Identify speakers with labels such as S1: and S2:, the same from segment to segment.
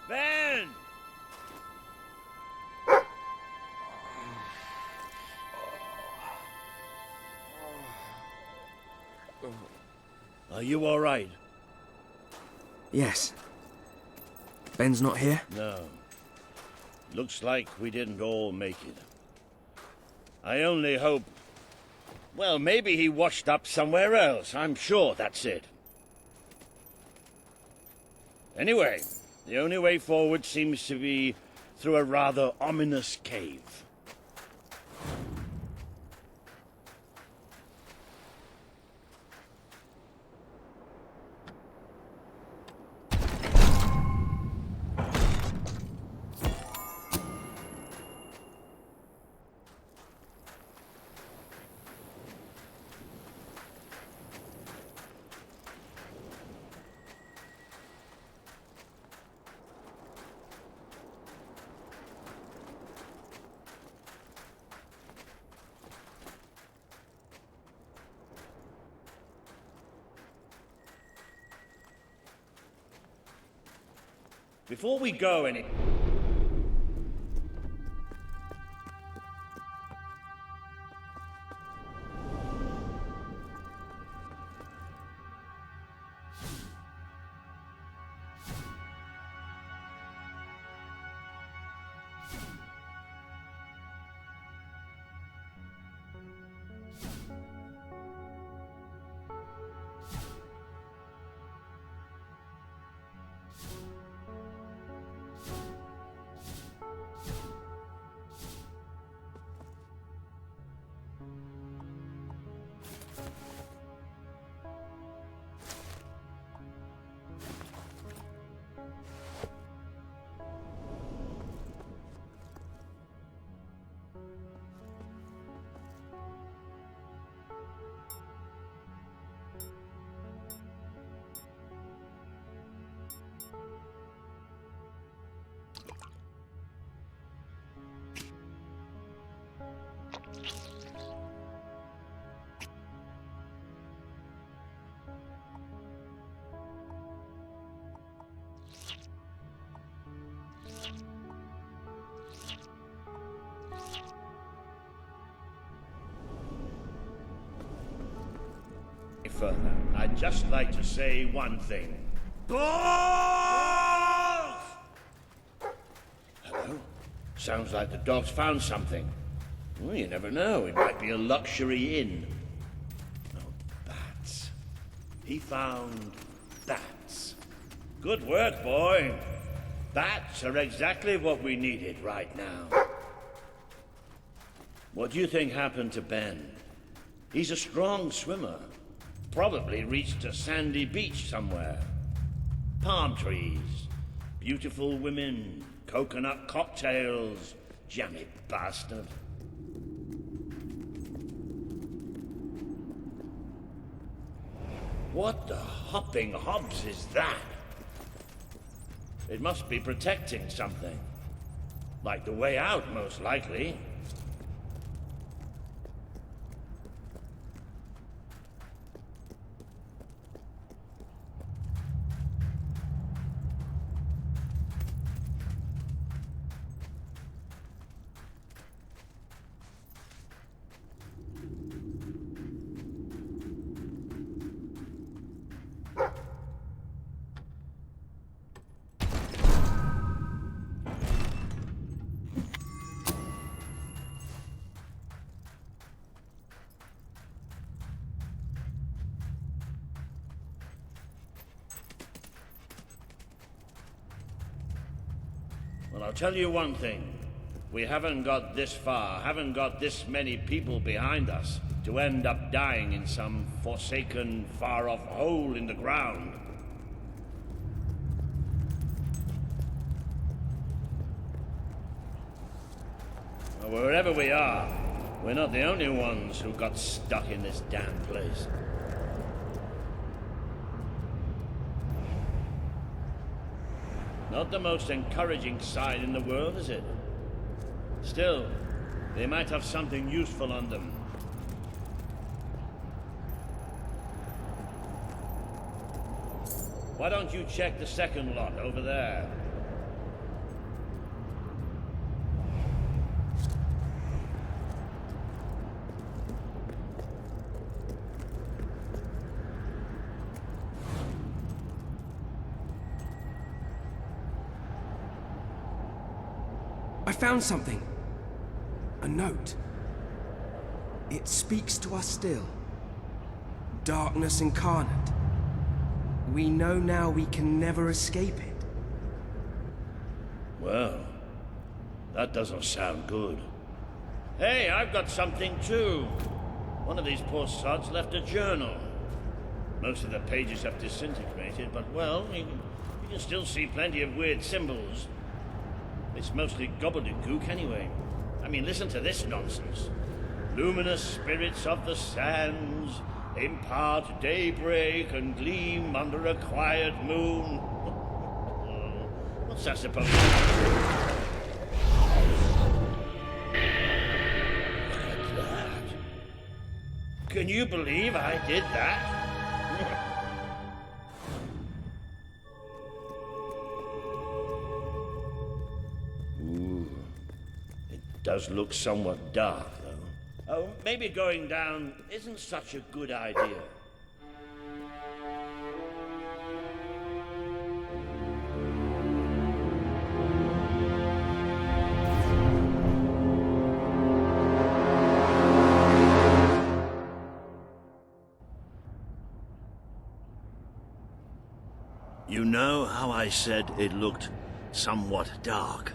S1: Ben! Are you all right?
S2: Yes. Ben's not here?
S1: No. Looks like we didn't all make it. I only hope... Well, maybe he washed up somewhere else. I'm sure that's it. Anyway, the only way forward seems to be through a rather ominous cave. Before we go any... further, I'd just like to say one thing. Balls! Hello? Sounds like the dog's found something. Well, you never know. It might be a luxury inn. Oh, bats. He found bats. Good work, boy. Bats are exactly what we needed right now. What do you think happened to Ben? He's a strong swimmer. Probably reached a sandy beach somewhere. Palm trees, beautiful women, coconut cocktails. Jammy bastard. What the hopping hobs is that? It must be protecting something. Like the way out, most likely. Well, I'll tell you one thing. We haven't got this far, haven't got this many people behind us to end up dying in some forsaken, far-off hole in the ground. Well, wherever we are, we're not the only ones who got stuck in this damn place. Not the most encouraging sign in the world, is it? Still, they might have something useful on them. Why don't you check the second lot over there?
S2: I found something. A note. It speaks to us still. Darkness incarnate. We know now we can never escape it.
S1: Well, that doesn't sound good. Hey, I've got something too. One of these poor sods left a journal. Most of the pages have disintegrated, but well, you can still see plenty of weird symbols. It's mostly gobbledygook anyway. I mean, listen to this nonsense. Luminous spirits of the sands impart daybreak and gleam under a quiet moon. What's that supposed to be? Look at that. Can you believe I did that? Ooh. It does look somewhat dark, though. Oh, maybe going down isn't such a good idea. You know how I said it looked somewhat dark?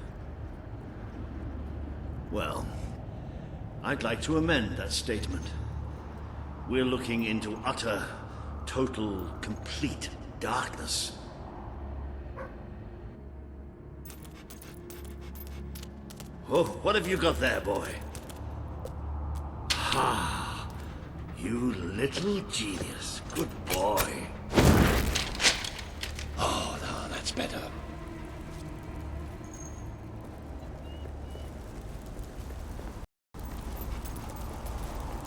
S1: Well, I'd like to amend that statement. We're looking into utter, total, complete darkness. Oh, what have you got there, boy? Ah, you little genius. Good boy. Oh, no, that's better.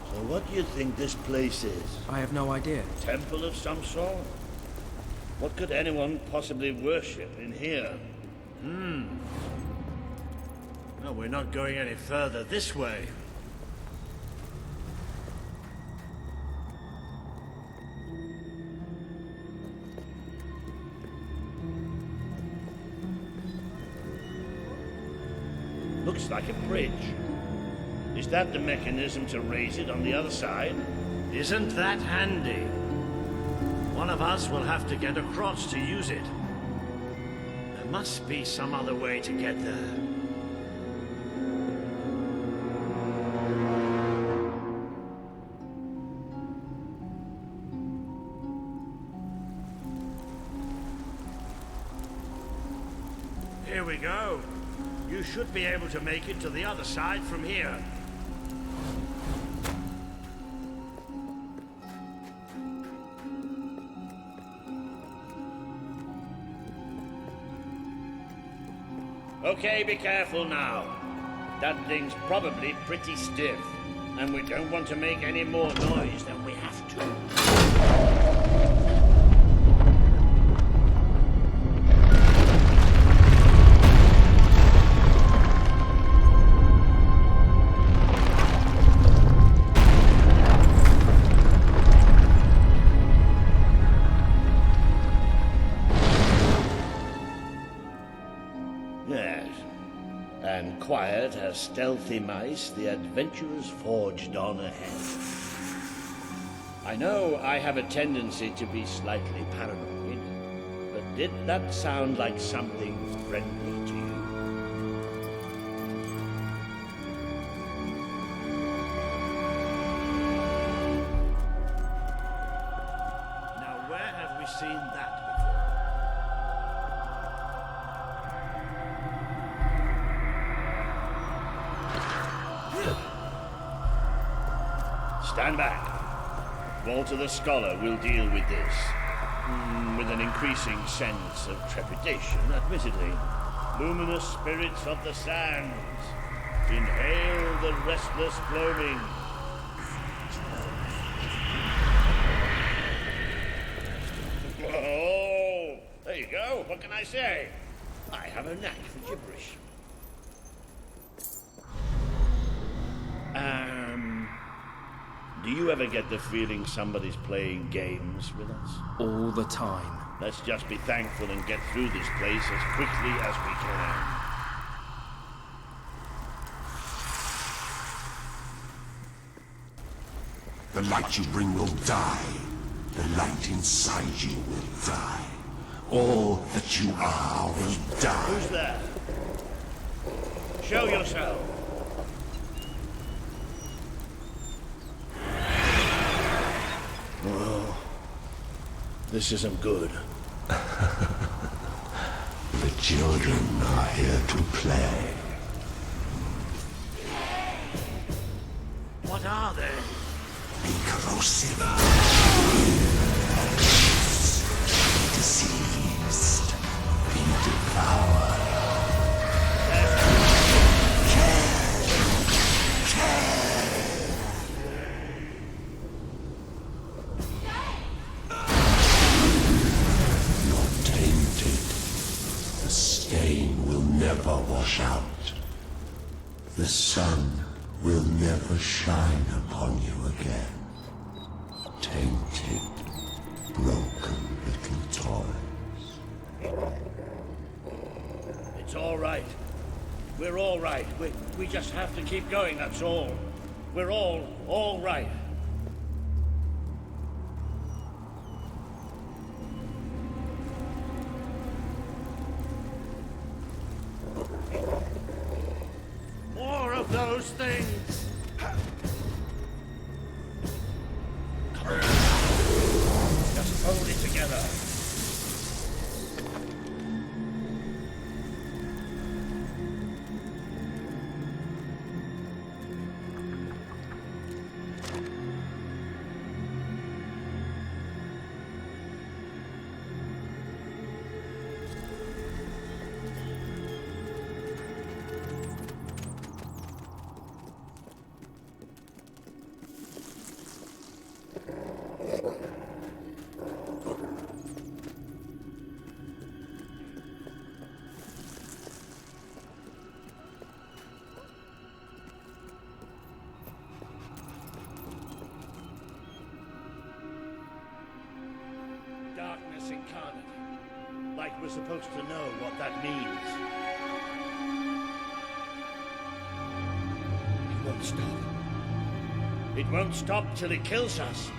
S1: So what do you think this place is?
S2: I have no idea.
S1: Temple of some sort? What could anyone possibly worship in here? No, we're not going any further this way. Looks like a bridge. Is that the mechanism to raise it on the other side? Isn't that handy? One of us will have to get across to use it. There must be some other way to get there. Here we go. You should be able to make it to the other side from here. Okay, be careful now. That thing's probably pretty stiff, and we don't want to make any more noise than we have to. Yes, and quiet as stealthy mice, the adventurers forged on ahead. I know I have a tendency to be slightly paranoid, but did that sound like something friendly to you? Now, where have we seen that before? Stand back. Walter the Scholar will deal with this. With an increasing sense of trepidation, admittedly. Luminous spirits of the sands, inhale the restless gloaming. Oh, there you go. What can I say? I have a knack for gibberish. Do you ever get the feeling somebody's playing games with us?
S2: All the time.
S1: Let's just be thankful and get through this place as quickly as we can.
S3: The light you bring will die. The light inside you will die. All that you are will die.
S1: Who's there? Show yourself. Oh, this isn't good.
S3: The children are here to play.
S1: What are they?
S3: Be corrosive. Be deceased. Be devoured. You're tainted. The stain will never wash out. The sun will never shine upon you again. Tainted, broken little toys.
S1: It's all right. We're all right. We just have to keep going, that's all. We're all right. More of those things! Come on. Just hold it together. Darkness incarnate. Like we're supposed to know what that means. It won't stop. It won't stop till it kills us.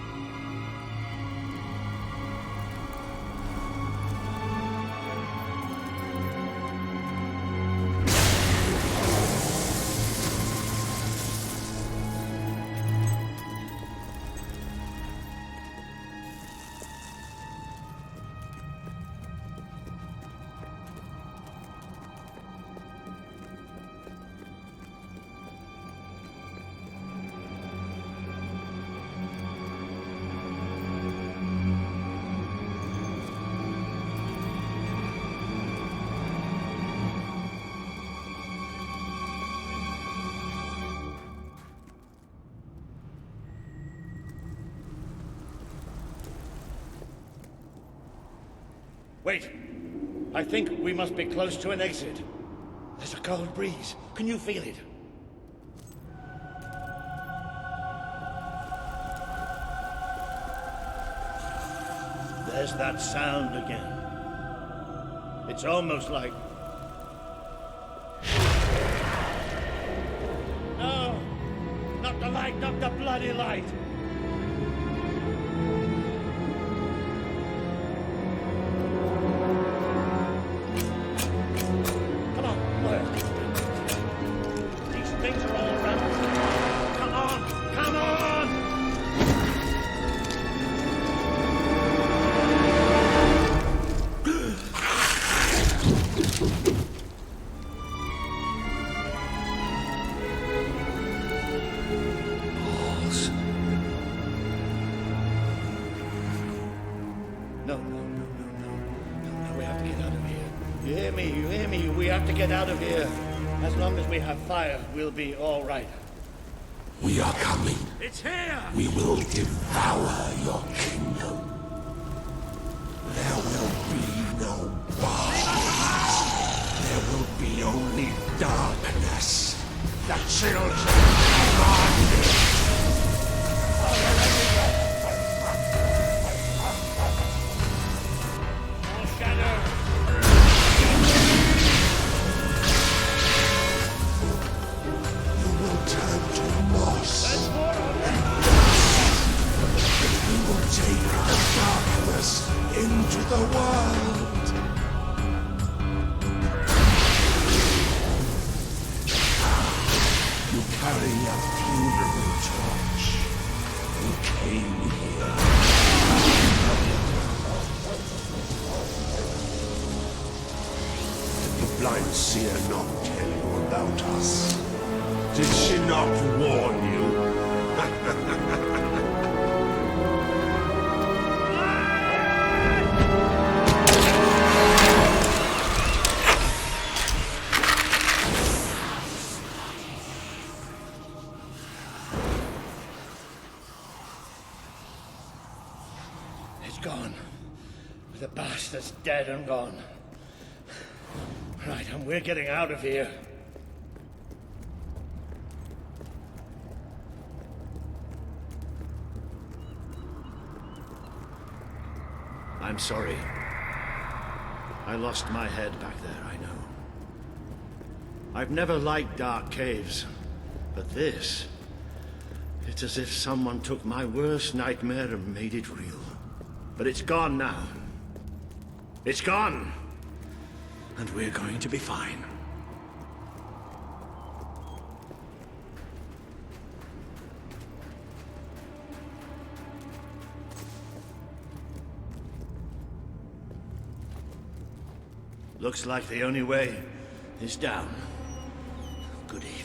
S1: Wait. I think we must be close to an exit. There's a cold breeze. Can you feel it? There's that sound again. It's almost like... No! Not the light, not the bloody light! Come on, Wyatt. These things are all around us. Come on! Come on! No, we have to get out of here. You hear me? You hear me? We have to get out of here. As long as we have fire, we'll be all right.
S3: We are coming.
S1: It's here!
S3: We will devour your kingdom. There will be no bodies. There will be only darkness. The children command it.
S1: More shadow!
S3: You will turn to moss.
S1: There's more of them!
S3: carrying a funeral torch. We came here. Did the blind seer not tell you about us? Did she not warn you?
S1: It's gone. The bastard's dead and gone. Right, and we're getting out of here. I'm sorry. I lost my head back there, I know. I've never liked dark caves, but this... it's as if someone took my worst nightmare and made it real. But it's gone now. It's gone! And we're going to be fine. Looks like the only way is down. Goody.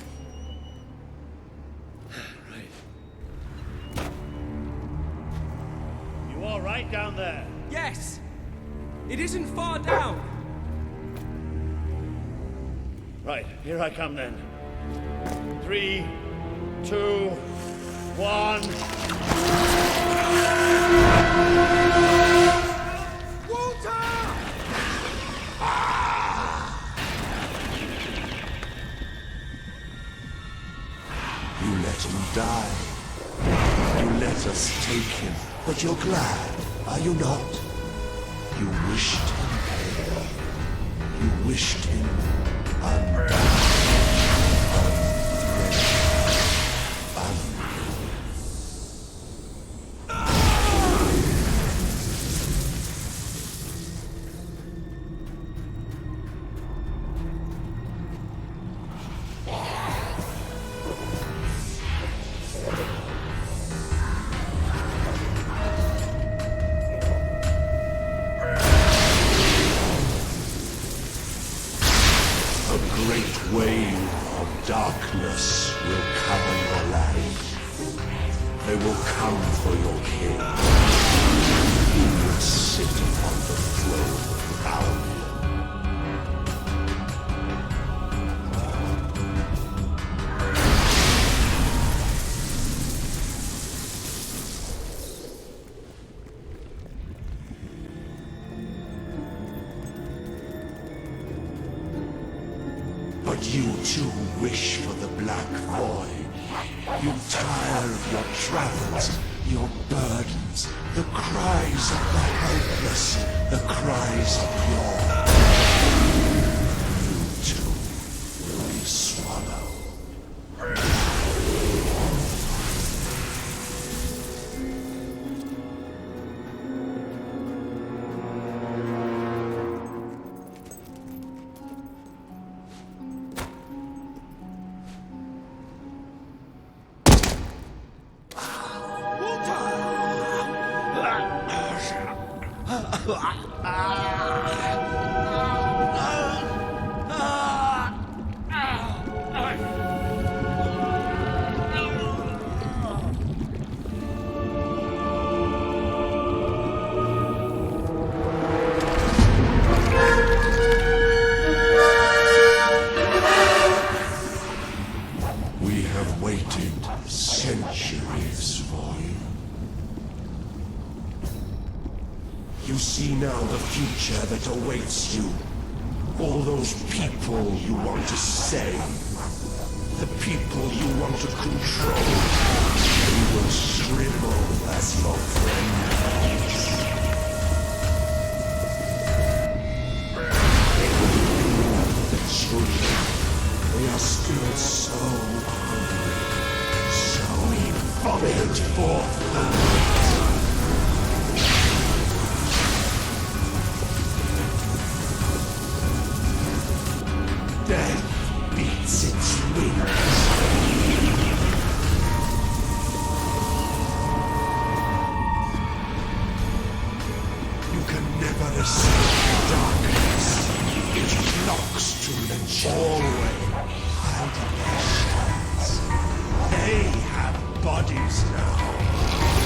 S1: Right. You all right down there?
S2: Yes! It isn't far down!
S1: Right, here I come then. 3, 2, 1.
S2: Walter!
S3: You let him die. You let us take him. But you're glad, are you not? You wished him pale. You wished him undone. A great wave of darkness will cover your land. They will come for your king. He will sit upon the throne of power. But you too wish for the Black Void. You tire of your travels, your burdens, the cries of the helpless, the cries of your... You too will be swallowed. We have waited centuries for you. You see now the future that awaits you. All those people you want to save. The people you want to control. They will shrivel as your friends. The children, they are still so hungry. So we vomit forth the Death beats its wings. always hiding their shadows. They have bodies now.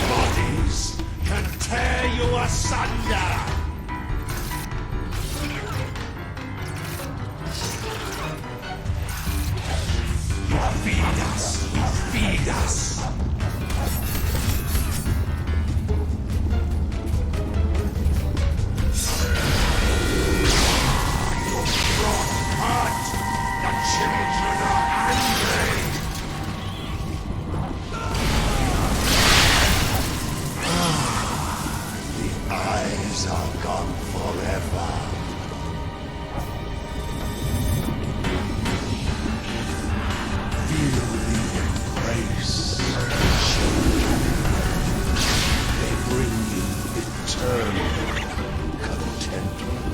S3: Bodies can tear you asunder. You feed us. You feed us. Are gone forever. Feel the embrace. They bring you eternal contentment.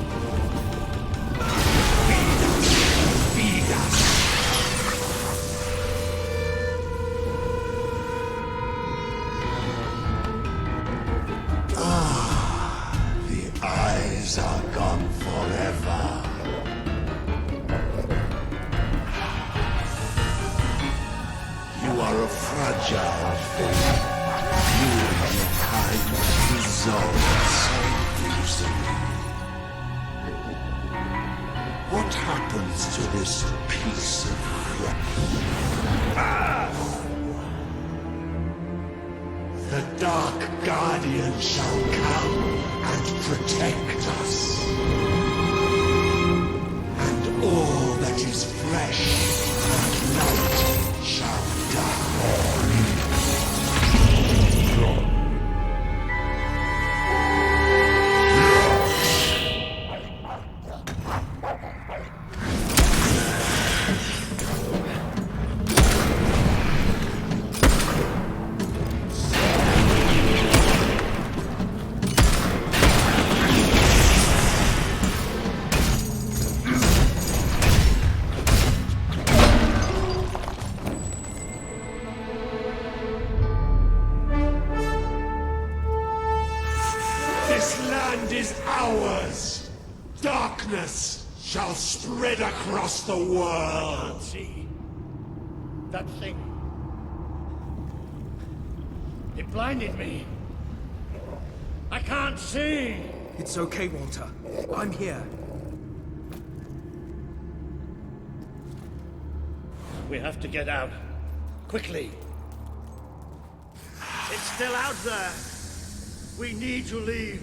S3: Feed us. Feed us. Eyes are gone forever. You are a fragile thing. You and your kind dissolve so easily. What happens to this piece of flesh? The Dark Guardian shall come and protect us. And all that is flesh and light shall die. Is ours. Darkness shall spread across the world.
S1: See? That thing. It blinded me. I can't see.
S2: It's okay, Walter. I'm here.
S1: We have to get out. Quickly. It's still out there. We need to leave.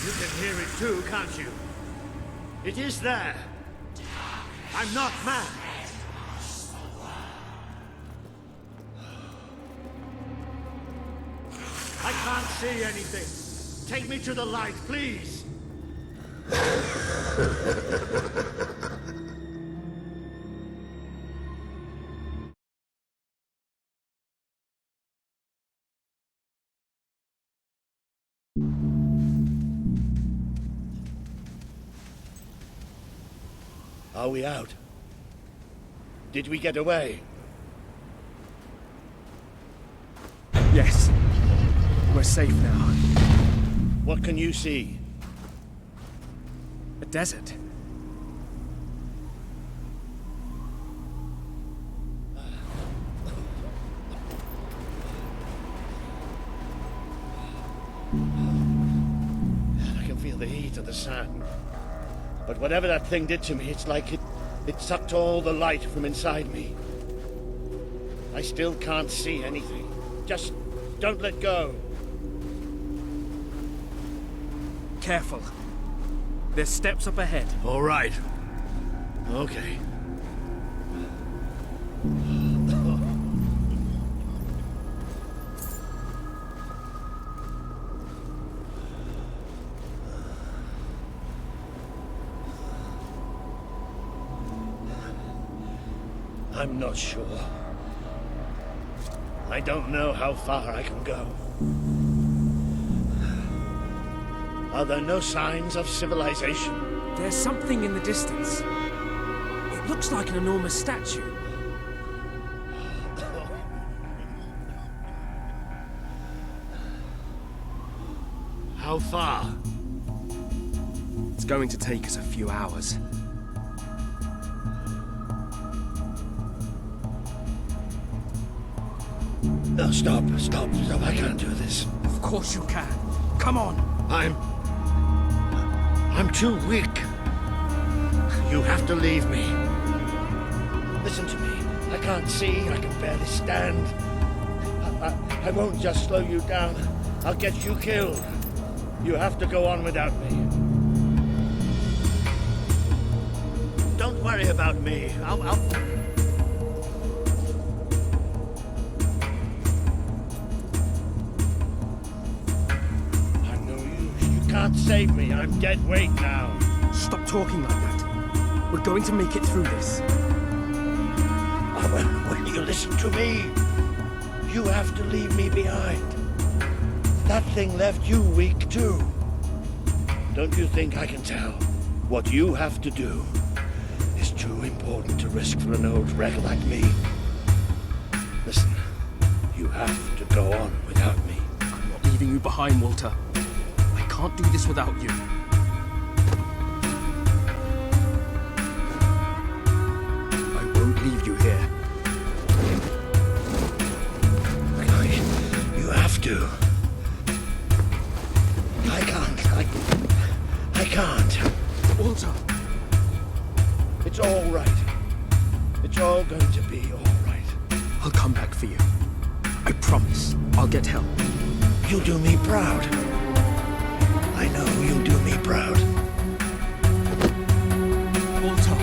S1: You can hear it too, can't you? It is there. I'm not mad. I can't see anything. Take me to the light, please. Are we out? Did we get away?
S2: Yes. We're safe now.
S1: What can you see?
S2: A desert.
S1: I can feel the heat of the sand. But whatever that thing did to me, it's like it sucked all the light from inside me. I still can't see anything. Just don't let go.
S2: Careful. There's steps up ahead.
S1: All right. Okay. I'm not sure. I don't know how far I can go. Are there no signs of civilization?
S2: There's something in the distance. It looks like an enormous statue.
S1: How far?
S2: It's going to take us a few hours.
S1: No, stop. I can't do this.
S2: Of course you can. Come on.
S1: I'm too weak. You have to leave me. Listen to me. I can't see. I can barely stand. I won't just slow you down. I'll get you killed. You have to go on without me. Don't worry about me. I'll... I'm no use. You can't save me. I'm dead weight now.
S2: Stop talking like that. We're going to make it through this.
S1: When you listen to me, you have to leave me behind. That thing left you weak too. Don't you think I can tell? What you have to do is too important to risk for an old wreck like me. Listen, you have to go on without me.
S2: I'm not leaving you behind, Walter. I can't do this without you. I won't leave you here.
S1: You have to. I can't.
S2: Walter!
S1: It's all right. It's all going to be all right.
S2: I'll come back for you. I promise. I'll get help.
S1: You do me proud. I know you do me proud.
S2: Walter!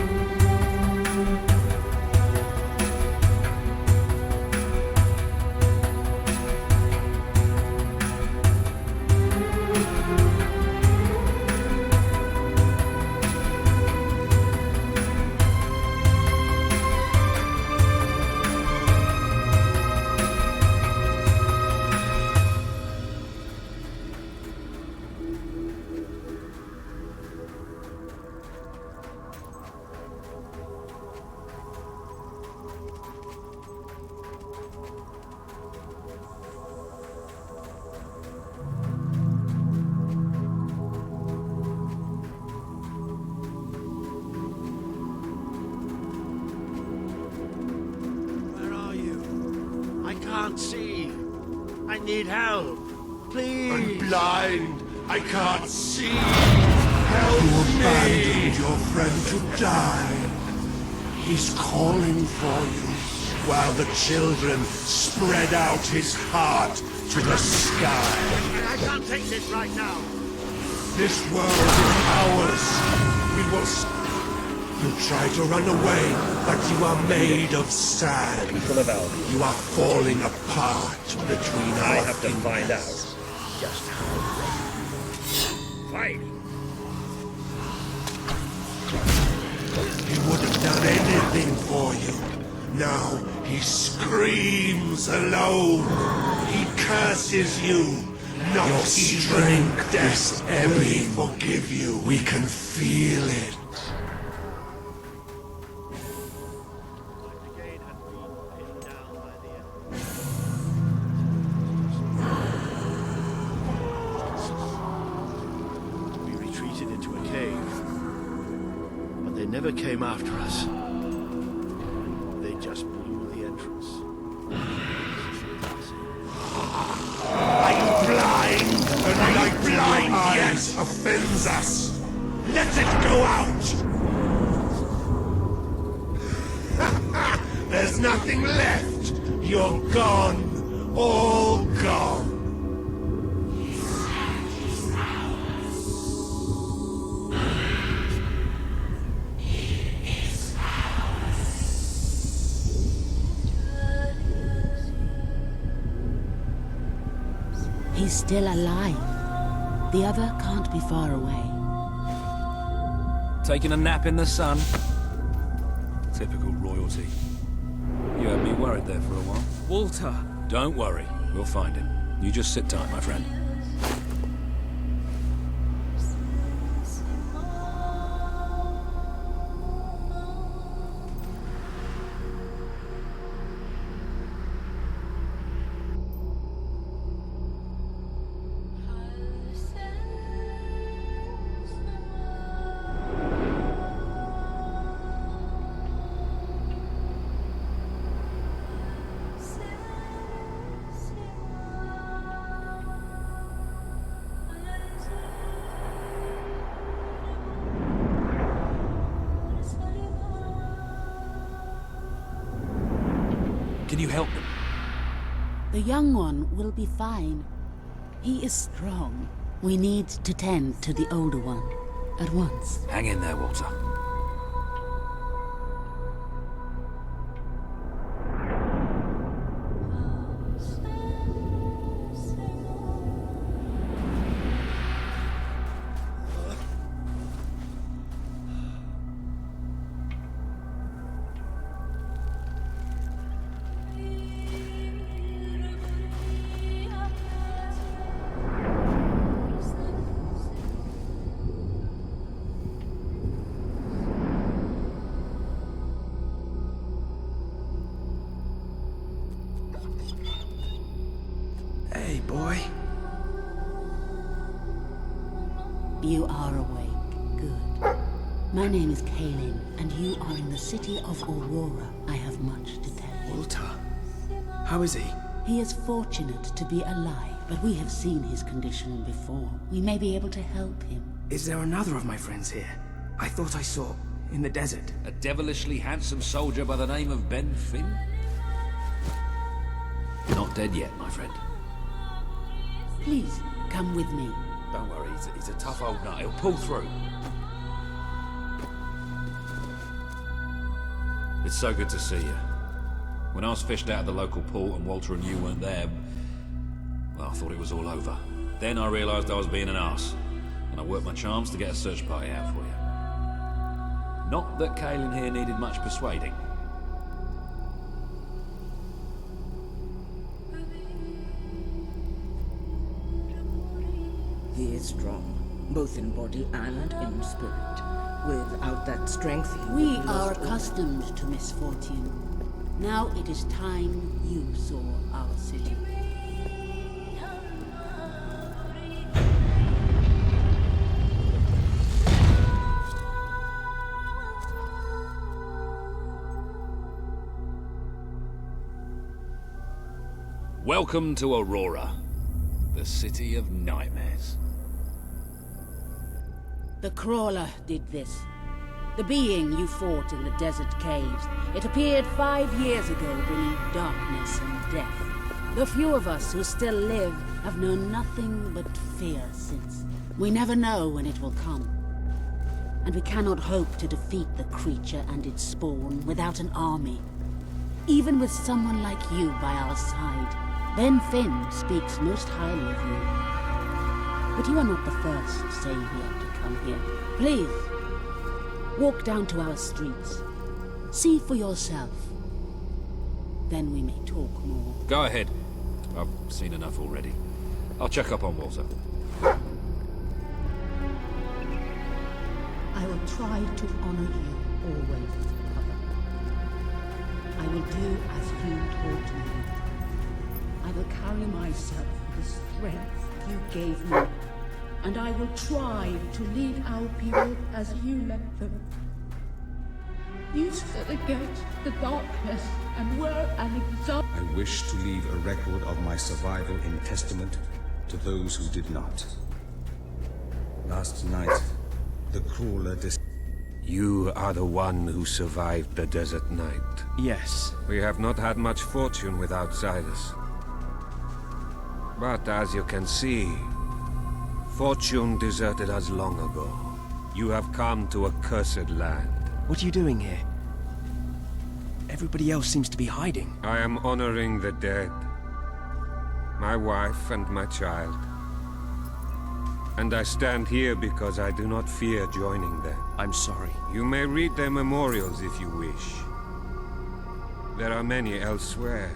S1: See. I need help. Please.
S3: I'm blind. I can't see. Help me. You abandoned your friend to die. He's calling for you while the children spread out his heart to the sky.
S1: I can't take this right now.
S3: This world is ours. We will... You try to run away, but you are made of sand.
S1: People of Albion.
S3: You are falling apart between
S1: I
S3: our
S1: have to
S3: fingers.
S1: find out just how. Fight!
S3: He would have done anything for you. Now he screams alone. He curses you. Not your strength is ebbing. We forgive you. We can feel it.
S1: Never came after us. They just blew the entrance.
S3: Are you blind? Are you blind? Yes, offends us. Let it go out. There's nothing left. You're gone. All gone.
S4: He's still alive. The other can't be far away.
S5: Taking a nap in the sun? Typical royalty. You had me worried there for a while.
S2: Walter!
S5: Don't worry, we'll find him. You just sit tight, my friend. Can you help them?
S4: The young one will be fine. He is strong. We need to tend to the older one at once.
S5: Hang in there, Walter.
S2: Hey, boy.
S4: You are awake. Good. My name is Kaelin, and you are in the city of Aurora. I have much to tell you.
S2: Walter. How is he?
S4: He is fortunate to be alive, but we have seen his condition before. We may be able to help him.
S2: Is there another of my friends here? I thought I saw in the desert.
S5: A devilishly handsome soldier by the name of Ben Finn? Not dead yet, my friend.
S4: Please, come with me.
S5: Don't worry, he's a tough old nut. He'll pull through. It's so good to see you. When I was fished out of the local port and Walter and you weren't there, well, I thought it was all over. Then I realised I was being an arse, and I worked my charms to get a search party out for you. Not that Kaelin here needed much persuading.
S6: He is strong, both in body and in spirit. Without that strength, he
S4: We
S6: would
S4: are
S6: lost all.
S4: accustomed to misfortune. Now it is time you saw our city.
S5: Welcome to Aurora, the city of nightmares.
S4: The Crawler did this. The being you fought in the desert caves. It appeared 5 years ago, bringing darkness and death. The few of us who still live have known nothing but fear since. We never know when it will come. And we cannot hope to defeat the creature and its spawn without an army. Even with someone like you by our side, Ben Finn speaks most highly of you. But you are not the first savior to come here. Please, walk down to our streets. See for yourself. Then we may talk more.
S5: Go ahead. I've seen enough already. I'll check up on Walter.
S7: I will try to honor you always, Mother. I will do as you taught me. I will carry myself with the strength you gave me, and I will try to lead our people as you led them. You stood against the darkness and were an example.
S8: I wish to leave a record of my survival in testament to those who did not. Last night, the Crawler
S9: You are the one who survived the desert night.
S2: Yes.
S9: We have not had much fortune with outsiders. But as you can see, fortune deserted us long ago. You have come to a cursed land.
S2: What are you doing here? Everybody else seems to be hiding.
S9: I am honoring the dead. My wife and my child. And I stand here because I do not fear joining them.
S2: I'm sorry.
S9: You may read their memorials if you wish. There are many elsewhere.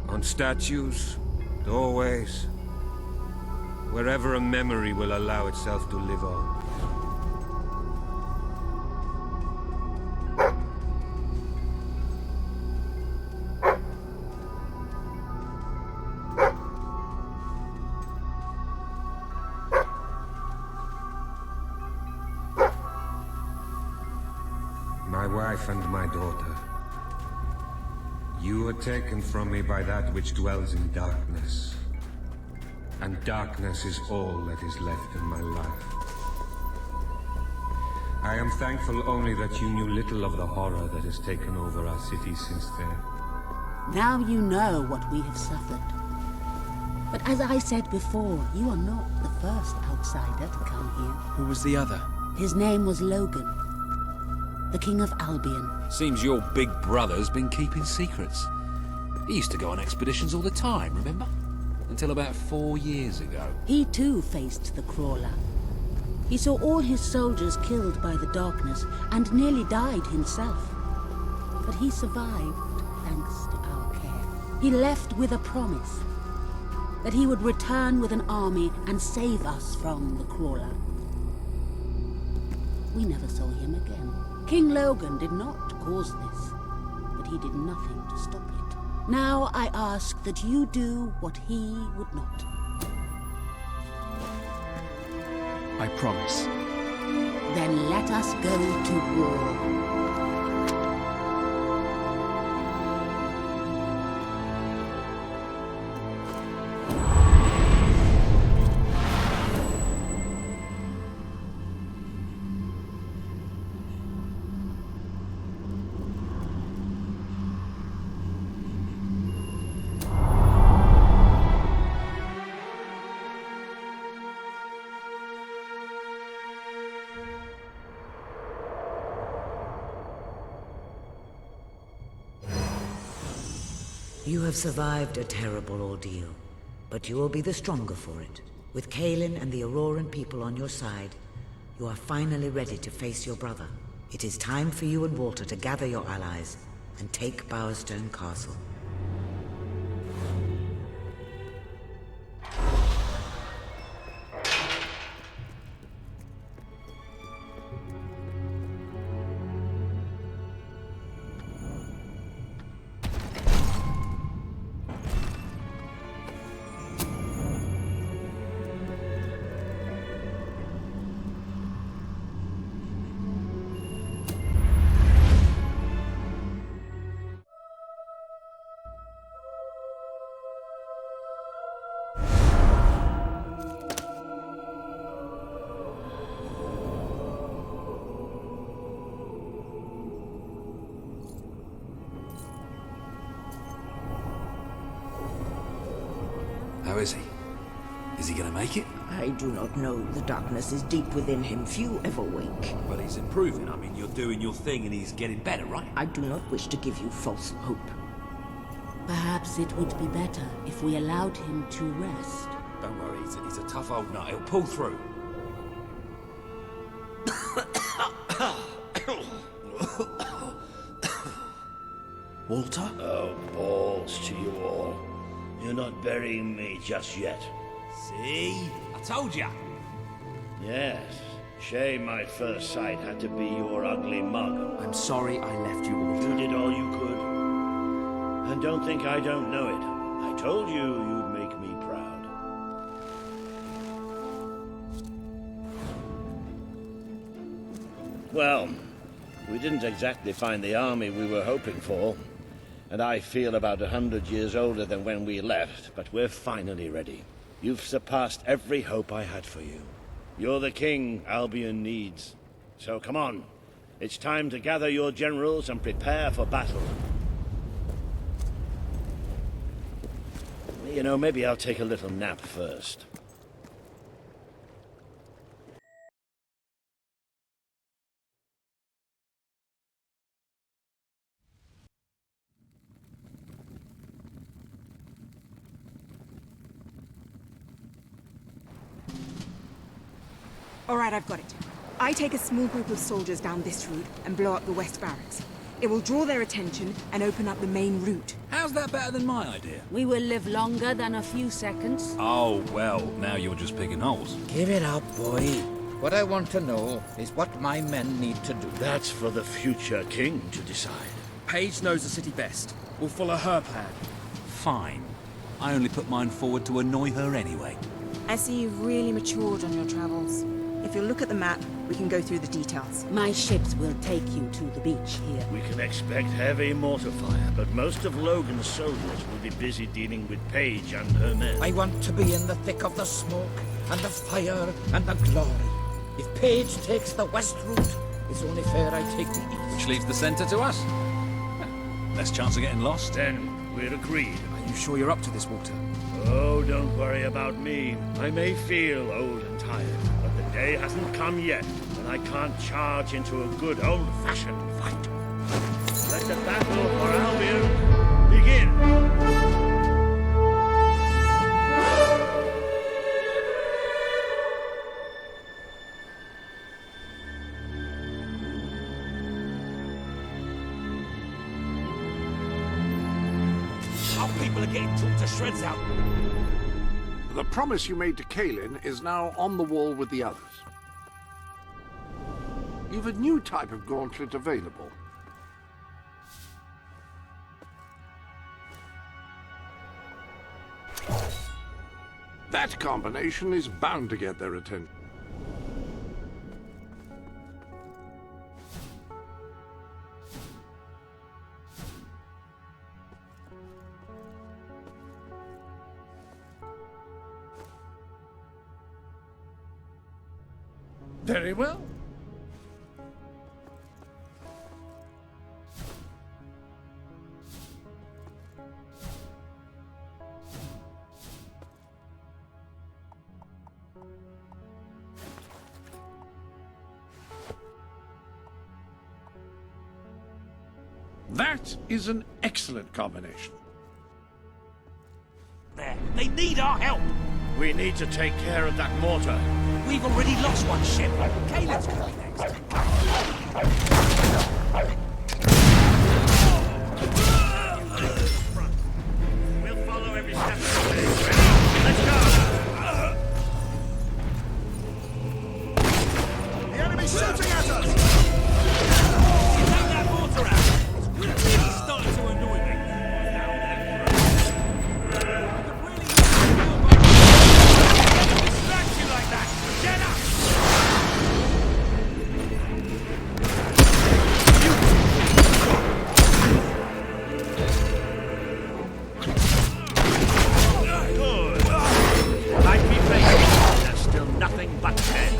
S9: On statues, doorways, wherever a memory will allow itself to live on. My wife and my daughter. You were taken from me by that which dwells in darkness. And darkness is all that is left in my life. I am thankful only that you knew little of the horror that has taken over our city since then.
S4: Now you know what we have suffered. But as I said before, you are not the first outsider to come here.
S2: Who was the other?
S4: His name was Logan, the King of Albion.
S5: Seems your big brother's been keeping secrets. He used to go on expeditions all the time, remember? Until about 4 years ago.
S4: He too faced the Crawler. He saw all his soldiers killed by the darkness and nearly died himself. But he survived thanks to our care. He left with a promise that he would return with an army and save us from the Crawler. We never saw him again. King Logan did not cause this, but he did nothing to stop it. Now I ask that you do what he would not.
S2: I promise.
S4: Then let us go to war.
S10: You have survived a terrible ordeal, but you will be the stronger for it. With Kaelin and the Auroran people on your side, you are finally ready to face your brother. It is time for you and Walter to gather your allies and take Bowerstone Castle.
S5: How is he? Is he gonna make it?
S6: I do not know. The darkness is deep within him. Few ever wake.
S5: Well, he's improving. I mean, you're doing your thing and he's getting better, right?
S6: I do not wish to give you false hope.
S4: Perhaps it would be better if we allowed him to rest.
S5: Don't worry, he's a tough old nut. He'll pull through.
S2: Walter?
S1: Oh, balls to you all. You're not burying me just yet.
S5: See? I told ya.
S1: Yes. Shame my first sight had to be your ugly mug.
S2: I'm sorry I left you, Walter.
S1: You did all you could. And don't think I don't know it. I told you you'd make me proud. Well, we didn't exactly find the army we were hoping for. And I feel about 100 years older than when we left, but we're finally ready. You've surpassed every hope I had for you. You're the king Albion needs. So come on. It's time to gather your generals and prepare for battle. You know, maybe I'll take a little nap first.
S11: All right, I've got it. I take a small group of soldiers down this route and blow up the West Barracks. It will draw their attention and open up the main route.
S5: How's that better than my idea?
S4: We will live longer than a few seconds.
S5: Oh, well, now you're just picking holes.
S12: Give it up, boy. What I want to know is what my men need to do.
S1: That's for the future king to decide.
S2: Paige knows the city best. We'll follow her plan.
S5: Fine. I only put mine forward to annoy her anyway.
S11: I see you've really matured on your travels. If you'll look at the map, we can go through the details.
S4: My ships will take you to the beach here.
S1: We can expect heavy mortar fire, but most of Logan's soldiers will be busy dealing with Paige and her men.
S12: I want to be in the thick of the smoke, and the fire, and the glory. If Paige takes the west route, it's only fair I take the east.
S5: Which leaves the center to us. Less chance of getting lost.
S1: Then we're agreed.
S2: Are you sure you're up to this, Walter?
S1: Oh, don't worry about me. I may feel old and tired, but the day hasn't come yet when I can't charge into a good old-fashioned fight. Let the battle for Albion begin!
S12: People are getting torn to shreds out.
S13: The promise you made to Kaelin is now on the wall with the others. You've a new type of gauntlet available. That combination is bound to get their attention.
S1: Very well.
S13: That is an excellent combination.
S12: There, they need our help.
S1: We need to take care of that mortar.
S12: We've already lost one ship. Kaelin's coming next.
S1: We'll follow every step of the way. Let's go! The enemy's shooting at us!
S12: Take that mortar out. It's really starting to annoy me. Distract you like that. Get up!
S1: Good. Might be fake. There's still nothing but dead.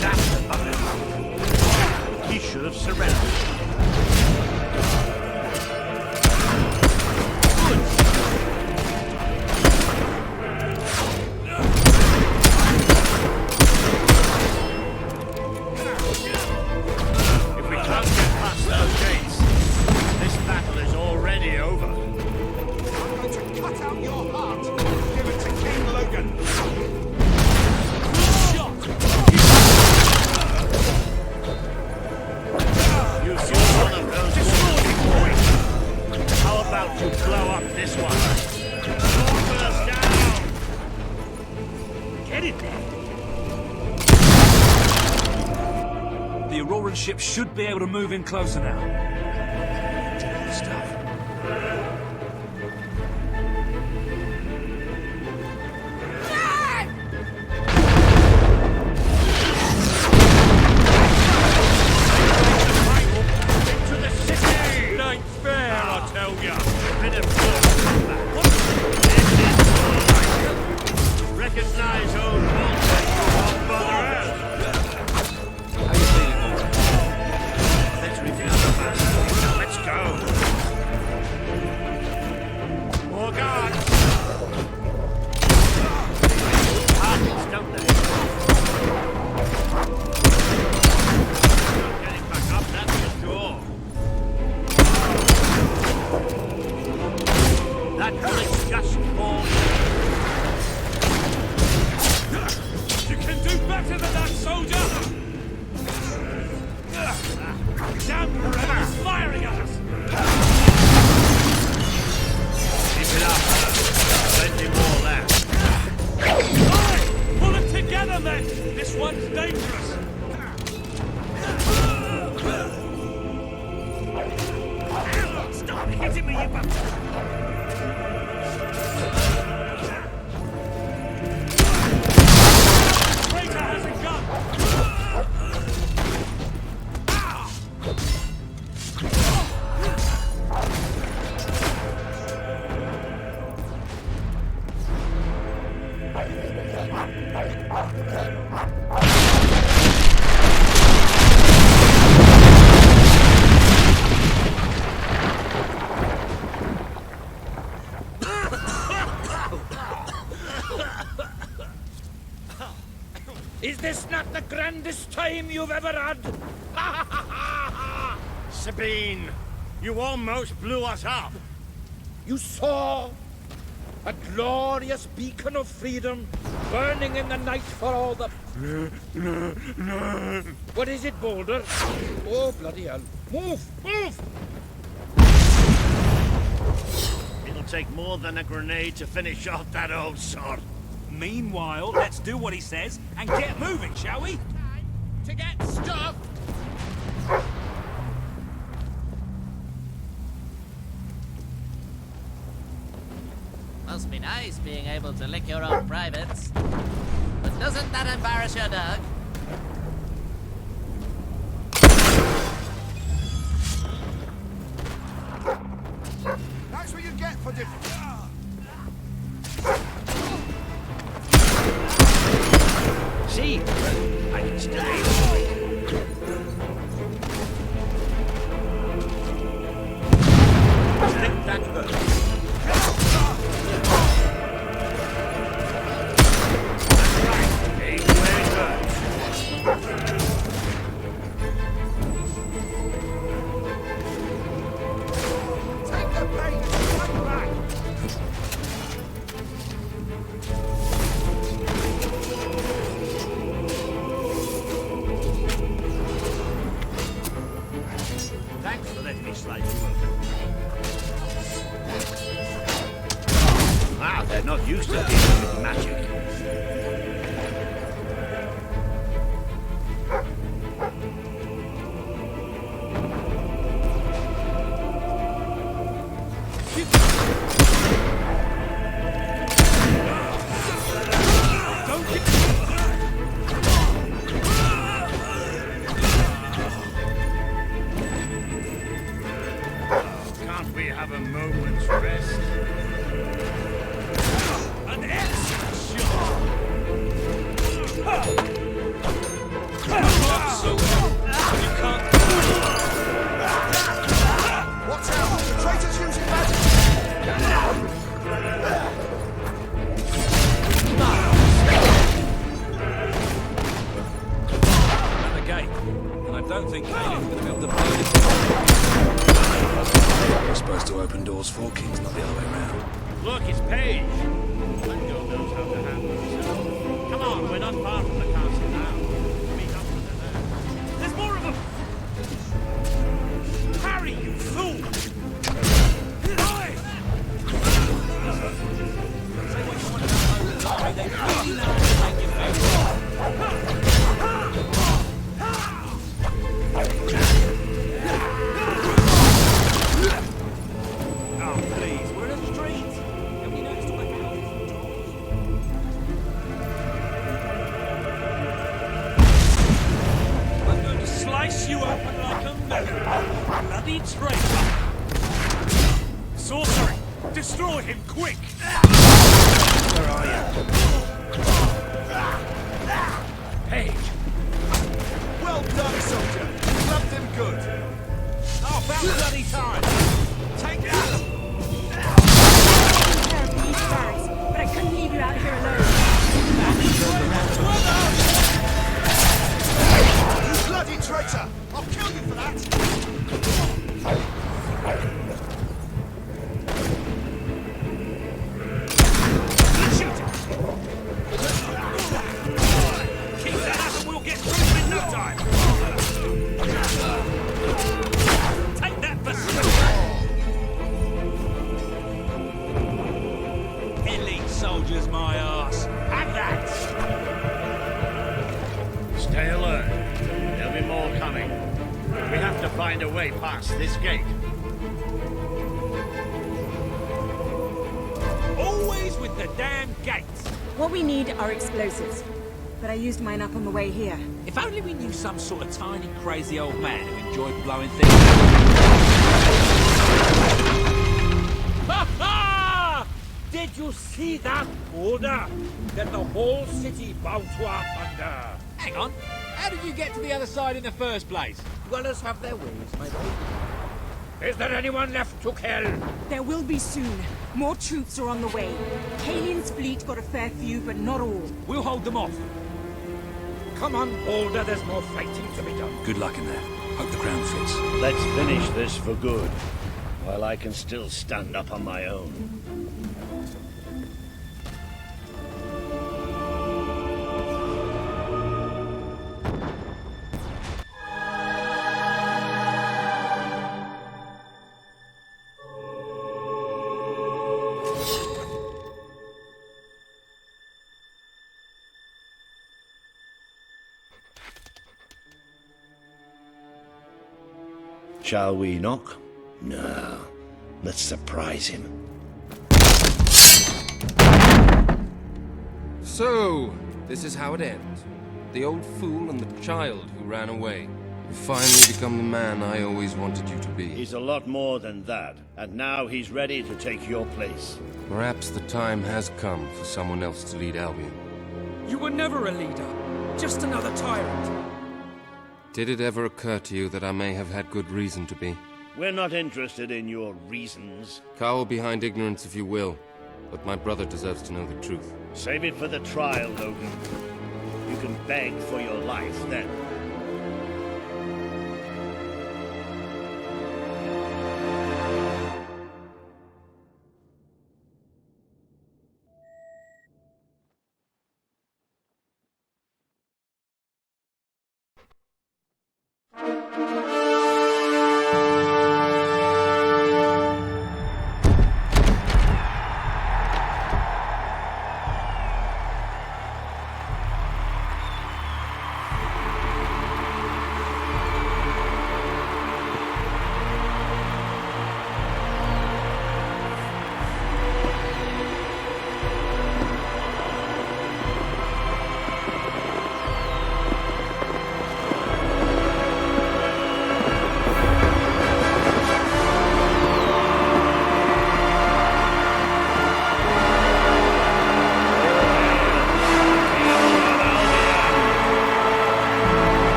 S1: That's enough. He should have surrendered.
S12: The Auroran ship should be able to move in closer now. Stuff.
S1: Recognize old Walter from Mother Earth.
S5: How you feeling, Walter?
S1: Let's reveal the master. Let's go. More guards. Targets, don't they? Not getting back up, that's for sure. That bullet's just fallen.
S12: You can do better than that, soldier! Damn, he's firing at us!
S1: Keep it up. Plenty more left.
S12: Alright, pull it together then! This one's dangerous! Stop hitting me, you bastard! Is this not the grandest time you've ever had?
S1: Sabine, you almost blew us up.
S12: You saw a glorious beacon of freedom burning in the night for all the... What is it, Boulder? Oh, bloody hell. Move! Move!
S1: It'll take more than a grenade to finish off that old sod.
S5: Meanwhile, let's do what he says and get moving, shall we?
S12: To get stuff!
S14: Must be nice being able to lick your own privates. But doesn't that embarrass your dog?
S13: That's what you get for
S1: See? I can still aim for it. Think that hurt. Thanks for letting me slide you open. Wow, they're not used to dealing with magic. Can't we have a moment's rest?
S5: An excellent shot! You can't...
S13: Watch out! The traitor's using magic!
S5: Another gate. And I don't think Caelin's going to be able to blow this. We're supposed to open doors for kings, not the other way around.
S1: Look, it's Paige. That girl knows how to handle herself. Come on, we're not far from the castle now. Meet up with her there.
S5: There's more of them! Harry, you fool! Say what you want about those that they really know how to make you feel. Oh, please, we're in the streets. Nobody knows to where houses are. I'm going to slice you open like a melon. Bloody traitor! Sorcery! Destroy him, quick!
S1: Where are you? Paige!
S13: Well done, soldier! Loved him good!
S5: Oh, about bloody time! Take that!
S11: But I couldn't leave you out here alone.
S13: You bloody traitor! I'll kill you for that!
S5: Keep that up and we'll get through them in no time! Take that for elite soldiers, my arse! Have that!
S1: Stay alert. There'll be more coming. We have to find a way past this gate.
S5: Always with the damn gates!
S11: What we need are explosives. But I used mine up on the way here.
S5: If only we knew some sort of tiny, crazy old man who enjoyed blowing things.
S12: Ha ha! Did you see that order? That the whole city bowed to our thunder.
S5: Hang on, how did you get to the other side in the first place?
S12: Dwellers have their ways, my boy. Is there anyone left to kill?
S11: There will be soon. More troops are on the way. Caelin's fleet got a fair few, but not all.
S5: We'll hold them off.
S12: Come on, Boulder, there's more fighting to be done.
S5: Good luck in there. Hope the crown fits.
S1: Let's finish this for good, while I can still stand up on my own. Shall we knock? No. Let's surprise him.
S9: So, this is how it ends. The old fool and the child who ran away. You finally become the man I always wanted you to be.
S1: He's a lot more than that, and now he's ready to take your place.
S9: Perhaps the time has come for someone else to lead Albion.
S2: You were never a leader, just another tyrant.
S9: Did it ever occur to you that I may have had good reason to be?
S1: We're not interested in your reasons.
S9: Cower behind ignorance if you will, but my brother deserves to know the truth.
S1: Save it for the trial, Logan. You can beg for your life then.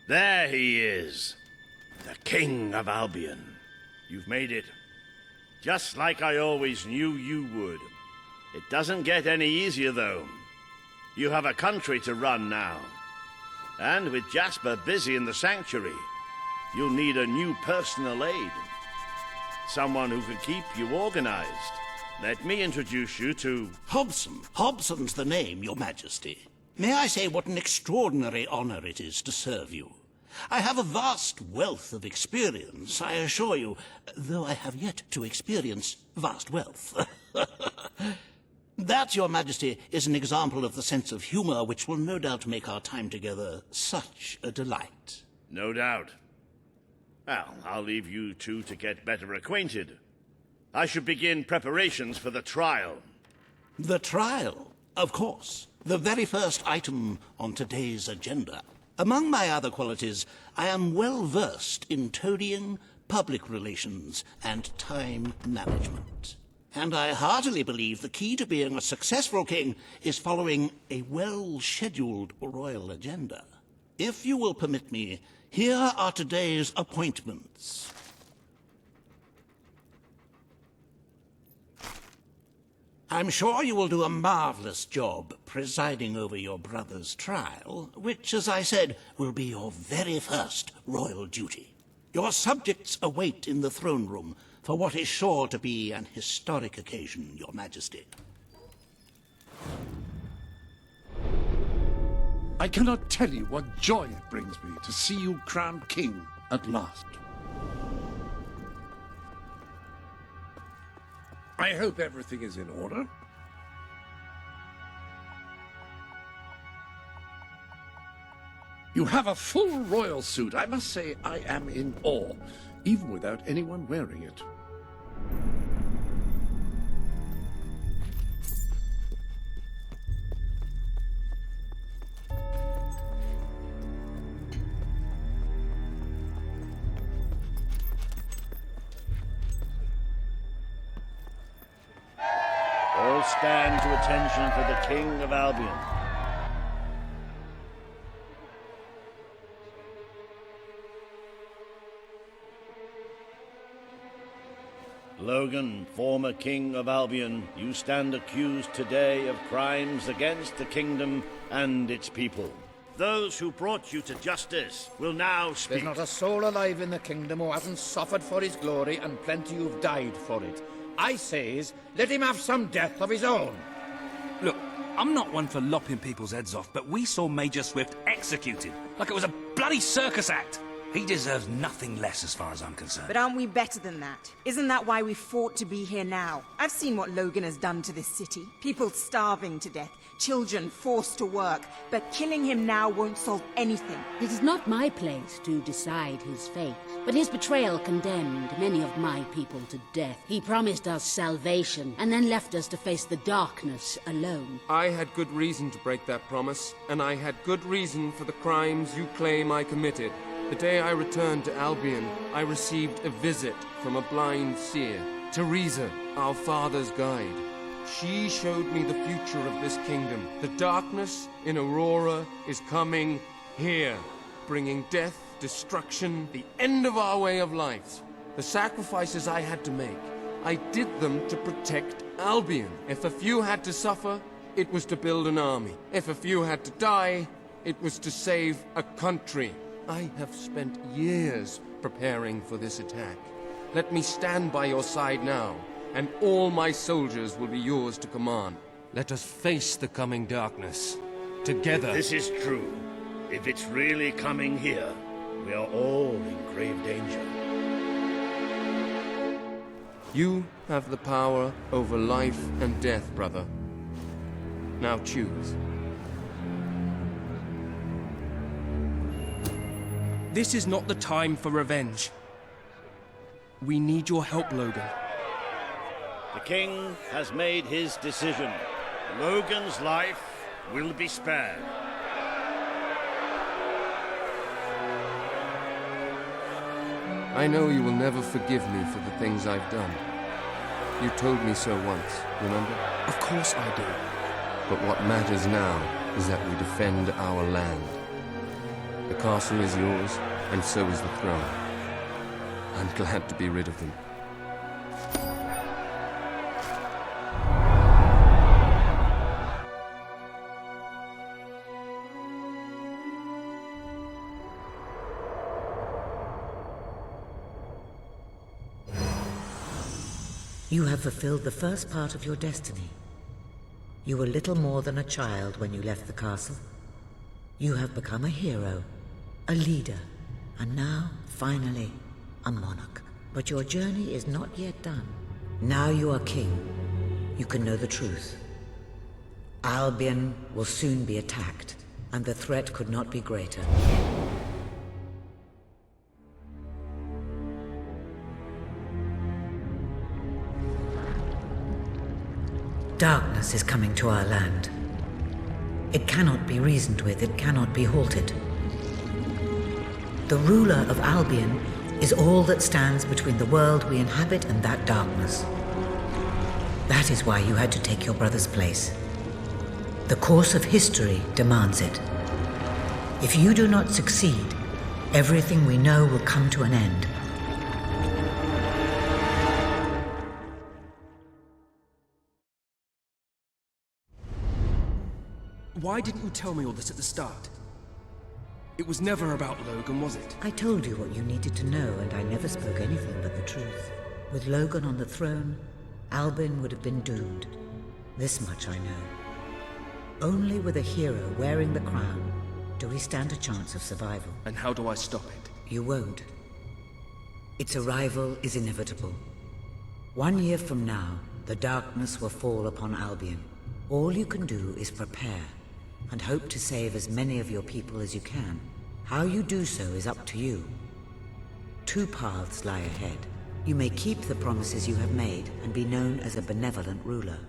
S1: There he is, the King of Albion. You've made it. Just like I always knew you would. It doesn't get any easier, though. You have a country to run now. And with Jasper busy in the sanctuary, you'll need a new personal aide. Someone who can keep you organized. Let me introduce you to...
S15: Hobson. Hobson's the name, Your Majesty. May I say what an extraordinary honor it is to serve you? I have a vast wealth of experience, I assure you, though I have yet to experience vast wealth. That, Your Majesty, is an example of the sense of humor which will no doubt make our time together such a delight.
S1: No doubt. Well, I'll leave you two to get better acquainted. I should begin preparations for the trial.
S15: The trial? Of course. The very first item on today's agenda. Among my other qualities, I am well versed in toadying, public relations, and time management. And I heartily believe the key to being a successful king is following a well-scheduled royal agenda. If you will permit me, here are today's appointments. I'm sure you will do a marvelous job presiding over your brother's trial, which, as I said, will be your very first royal duty. Your subjects await in the throne room for what is sure to be an historic occasion, Your Majesty.
S13: I cannot tell you what joy it brings me to see you crowned king at last. I hope everything is in order. You have a full royal suit. I must say I am in awe, even without anyone wearing it.
S1: All stand to attention for the King of Albion. Logan, former king of Albion, you stand accused today of crimes against the kingdom and its people. Those who brought you to justice will now speak.
S16: There's not a soul alive in the kingdom who hasn't suffered for his glory, and plenty who've died for it. I says, let him have some death of his own.
S17: Look, I'm not one for lopping people's heads off, but we saw Major Swift executed like it was a bloody circus act. He deserves nothing less as far as I'm concerned.
S11: But aren't we better than that? Isn't that why we fought to be here now? I've seen what Logan has done to this city. People starving to death, children forced to work. But killing him now won't solve anything.
S4: It is not my place to decide his fate, but his betrayal condemned many of my people to death. He promised us salvation, and then left us to face the darkness alone.
S9: I had good reason to break that promise, and I had good reason for the crimes you claim I committed. The day I returned to Albion, I received a visit from a blind seer, Teresa, our father's guide. She showed me the future of this kingdom. The darkness in Aurora is coming here, bringing death, destruction, the end of our way of life. The sacrifices I had to make, I did them to protect Albion. If a few had to suffer, it was to build an army. If a few had to die, it was to save a country. I have spent years preparing for this attack. Let me stand by your side now, and all my soldiers will be yours to command. Let us face the coming darkness, together.
S1: If this is true, if it's really coming here, we are all in grave danger.
S9: You have the power over life and death, brother. Now choose.
S2: This is not the time for revenge. We need your help, Logan.
S1: The king has made his decision. Logan's life will be spared.
S9: I know you will never forgive me for the things I've done. You told me so once, remember?
S2: Of course I do.
S9: But what matters now is that we defend our land. The castle is yours, and so is the throne. I'm glad to be rid of them.
S10: You have fulfilled the first part of your destiny. You were little more than a child when you left the castle. You have become a hero, a leader, and now, finally, a monarch. But your journey is not yet done. Now you are king. You can know the truth. Albion will soon be attacked, and the threat could not be greater. Darkness is coming to our land. It cannot be reasoned with, it cannot be halted. The ruler of Albion is all that stands between the world we inhabit and that darkness. That is why you had to take your brother's place. The course of history demands it. If you do not succeed, everything we know will come to an end.
S2: Why didn't you tell me all this at the start? It was never about Logan, was it?
S10: I told you what you needed to know, and I never spoke anything but the truth. With Logan on the throne, Albion would have been doomed. This much I know. Only with a hero wearing the crown do we stand a chance of survival.
S2: And how do I stop it?
S10: You won't. Its arrival is inevitable. 1 year from now, the darkness will fall upon Albion. All you can do is prepare, and hope to save as many of your people as you can. How you do so is up to you. 2 paths lie ahead. You may keep the promises you have made and be known as a benevolent ruler.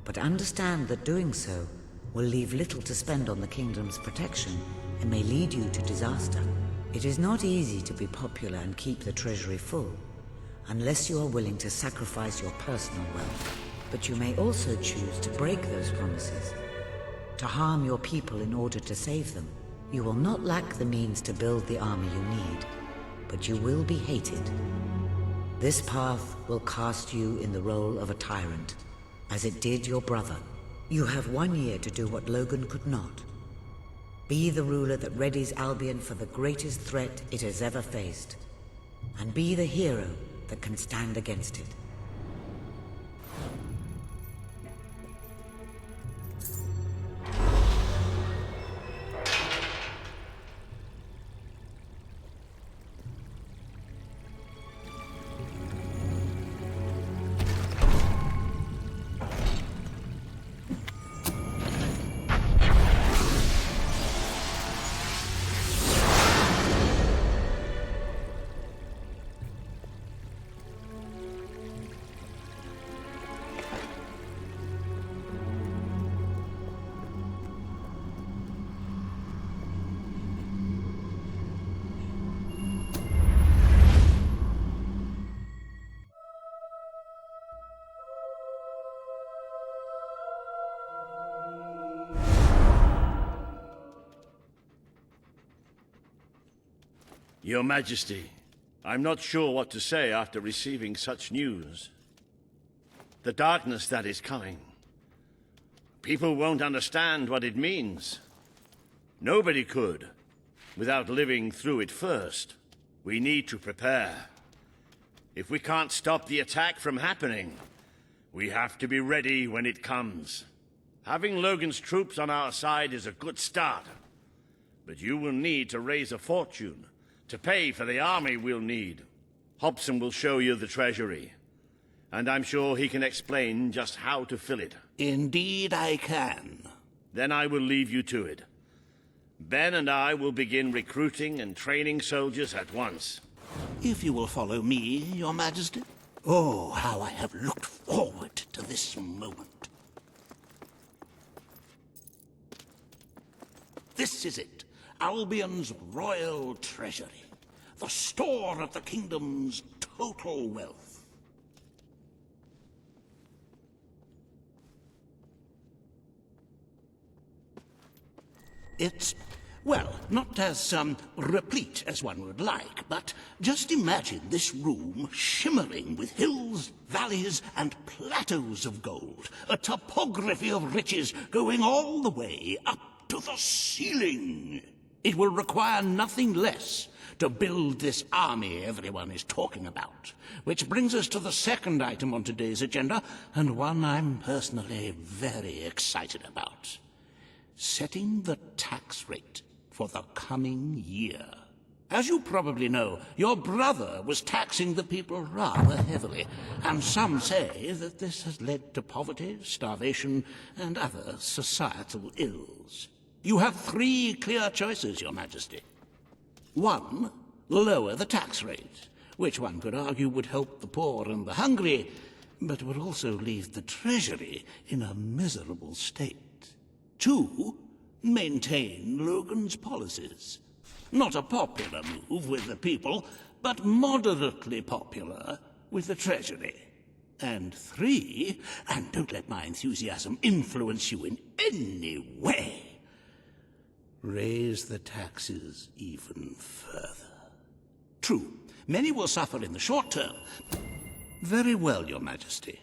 S10: But understand that doing so will leave little to spend on the kingdom's protection and may lead you to disaster. It is not easy to be popular and keep the treasury full, unless you are willing to sacrifice your personal wealth. But you may also choose to break those promises, to harm your people in order to save them. You will not lack the means to build the army you need, but you will be hated. This path will cast you in the role of a tyrant, as it did your brother. You have 1 year to do what Logan could not. Be the ruler that readies Albion for the greatest threat it has ever faced. And be the hero that can stand against it.
S1: Your Majesty, I'm not sure what to say after receiving such news. The darkness that is coming. People won't understand what it means. Nobody could, without living through it first. We need to prepare. If we can't stop the attack from happening, we have to be ready when it comes. Having Logan's troops on our side is a good start. But you will need to raise a fortune to pay for the army we'll need. Hobson will show you the treasury, and I'm sure he can explain just how to fill it.
S15: Indeed I can.
S1: Then I will leave you to it. Ben and I will begin recruiting and training soldiers at once.
S15: If you will follow me, Your Majesty. Oh, how I have looked forward to this moment. This is it. Albion's royal treasury, the store of the kingdom's total wealth. It's, well, not as replete as one would like, but just imagine this room shimmering with hills, valleys, and plateaus of gold, a topography of riches going all the way up to the ceiling. It will require nothing less to build this army everyone is talking about. Which brings us to the second item on today's agenda, and one I'm personally very excited about. Setting the tax rate for the coming year. As you probably know, your brother was taxing the people rather heavily, and some say that this has led to poverty, starvation, and other societal ills. You have 3 clear choices, Your Majesty. 1, lower the tax rate, which one could argue would help the poor and the hungry, but would also leave the treasury in a miserable state. 2, maintain Logan's policies. Not a popular move with the people, but moderately popular with the treasury. And 3, and don't let my enthusiasm influence you in any way, raise the taxes even further. True, many will suffer in the short term. Very well, Your Majesty.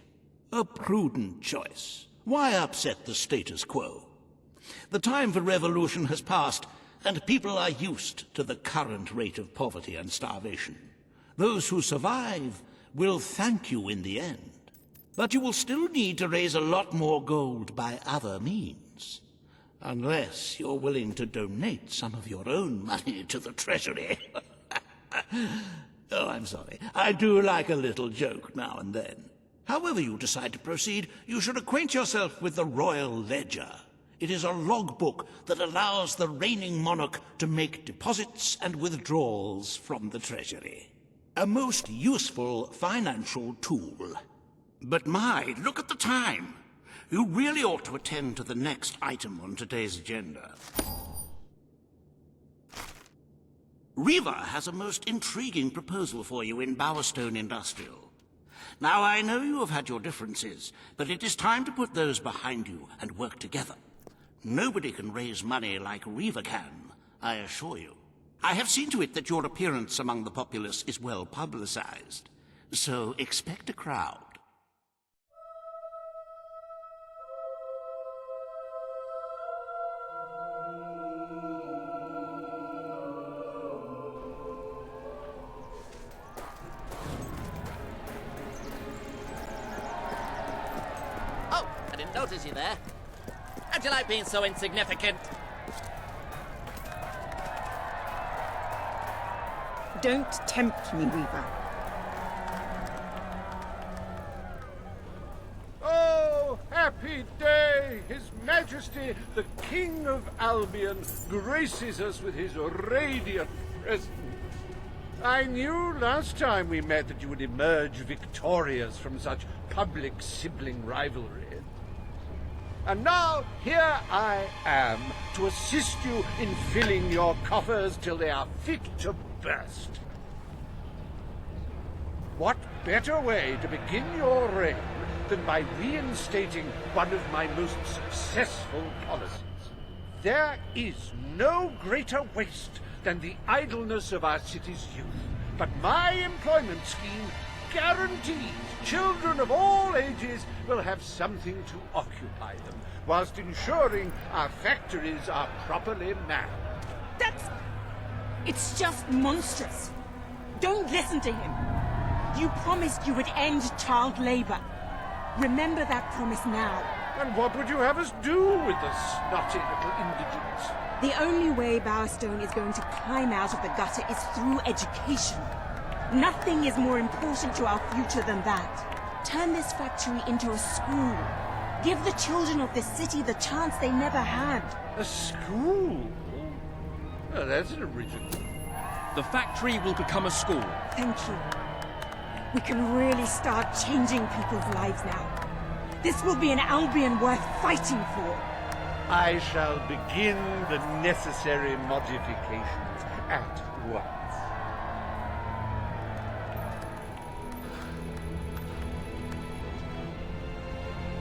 S15: A prudent choice. Why upset the status quo? The time for revolution has passed, and people are used to the current rate of poverty and starvation. Those who survive will thank you in the end. But you will still need to raise a lot more gold by other means. Unless you're willing to donate some of your own money to the treasury. Oh, I'm sorry. I do like a little joke now and then. However you decide to proceed, you should acquaint yourself with the Royal Ledger. It is a logbook that allows the reigning monarch to make deposits and withdrawals from the treasury. A most useful financial tool. But my, look at the time! You really ought to attend to the next item on today's agenda. Riva has a most intriguing proposal for you in Bowerstone Industrial. Now, I know you have had your differences, but it is time to put those behind you and work together. Nobody can raise money like Riva can, I assure you. I have seen to it that your appearance among the populace is well publicized. so expect a crowd.
S14: Oh, I didn't notice you there. How'd you like being so insignificant?
S11: Don't tempt me, Weaver.
S18: Oh, happy day! His Majesty, the King of Albion, graces us with his radiant presence. I knew last time we met that you would emerge victorious from such public sibling rivalry. And now, here I am, to assist you in filling your coffers till they are fit to burst. What better way to begin your reign than by reinstating one of my most successful policies? There is no greater waste than the idleness of our city's youth, but my employment scheme guarantees children of all ages will have something to occupy them, whilst ensuring our factories are properly manned.
S11: It's just monstrous. Don't listen to him. You promised you would end child labor. Remember that promise now.
S18: And what would you have us do with the snotty little indigents?
S11: The only way Bowerstone is going to climb out of the gutter is through education. Nothing is more important to our future than that. Turn this factory into a school. Give the children of this city the chance they never had.
S18: A school? Oh, that's an original.
S2: The factory will become a school.
S11: Thank you. We can really start changing people's lives now. This will be an Albion worth fighting for.
S18: I shall begin the necessary modifications at once.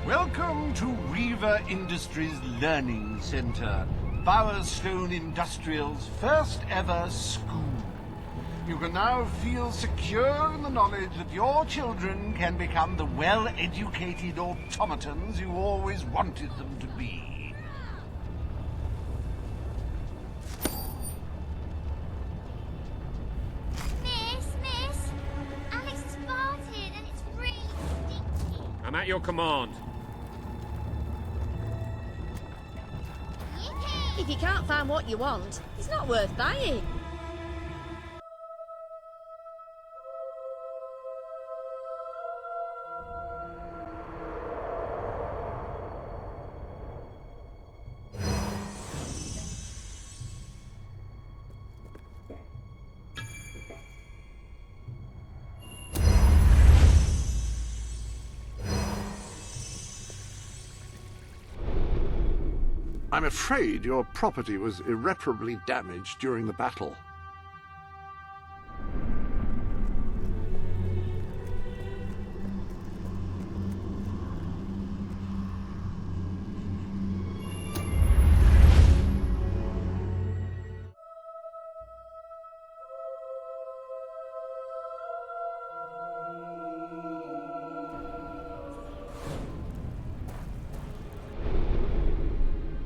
S18: Welcome to Reaver Industries Learning Center, Bowerstone Industrial's first ever school. You can now feel secure in the knowledge that your children can become the well-educated automatons you always wanted them to be.
S19: Miss, Alex has farted and it's really stinky.
S9: I'm at your command.
S20: If you can't find what you want, it's not worth buying.
S13: I'm afraid your property was irreparably damaged during the battle.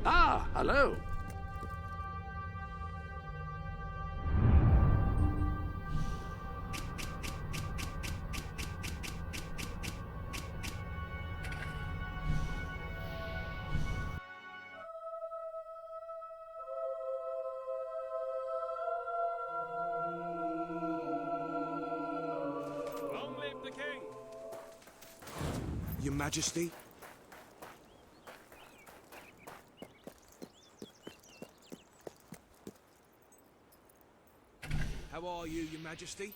S13: Ah, hello.
S9: Long live the king!
S2: Your Majesty? How are you, Your Majesty?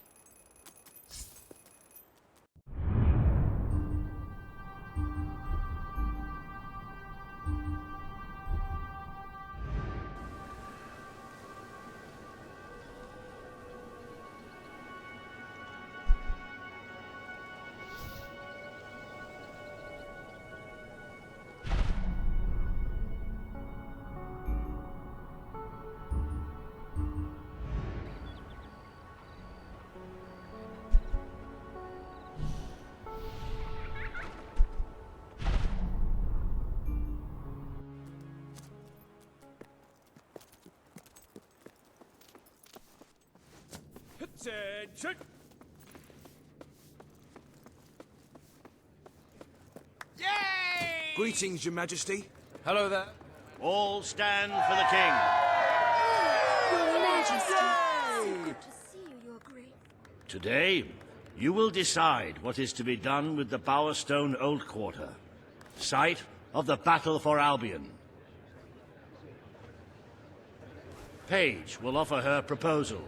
S12: Attention!
S2: Greetings, Your Majesty.
S16: Hello there.
S1: All stand for the king.
S19: Your Majesty. So good to see you, Your Grace.
S1: Today, you will decide what is to be done with the Bowerstone Old Quarter, site of the Battle for Albion. Paige will offer her proposal.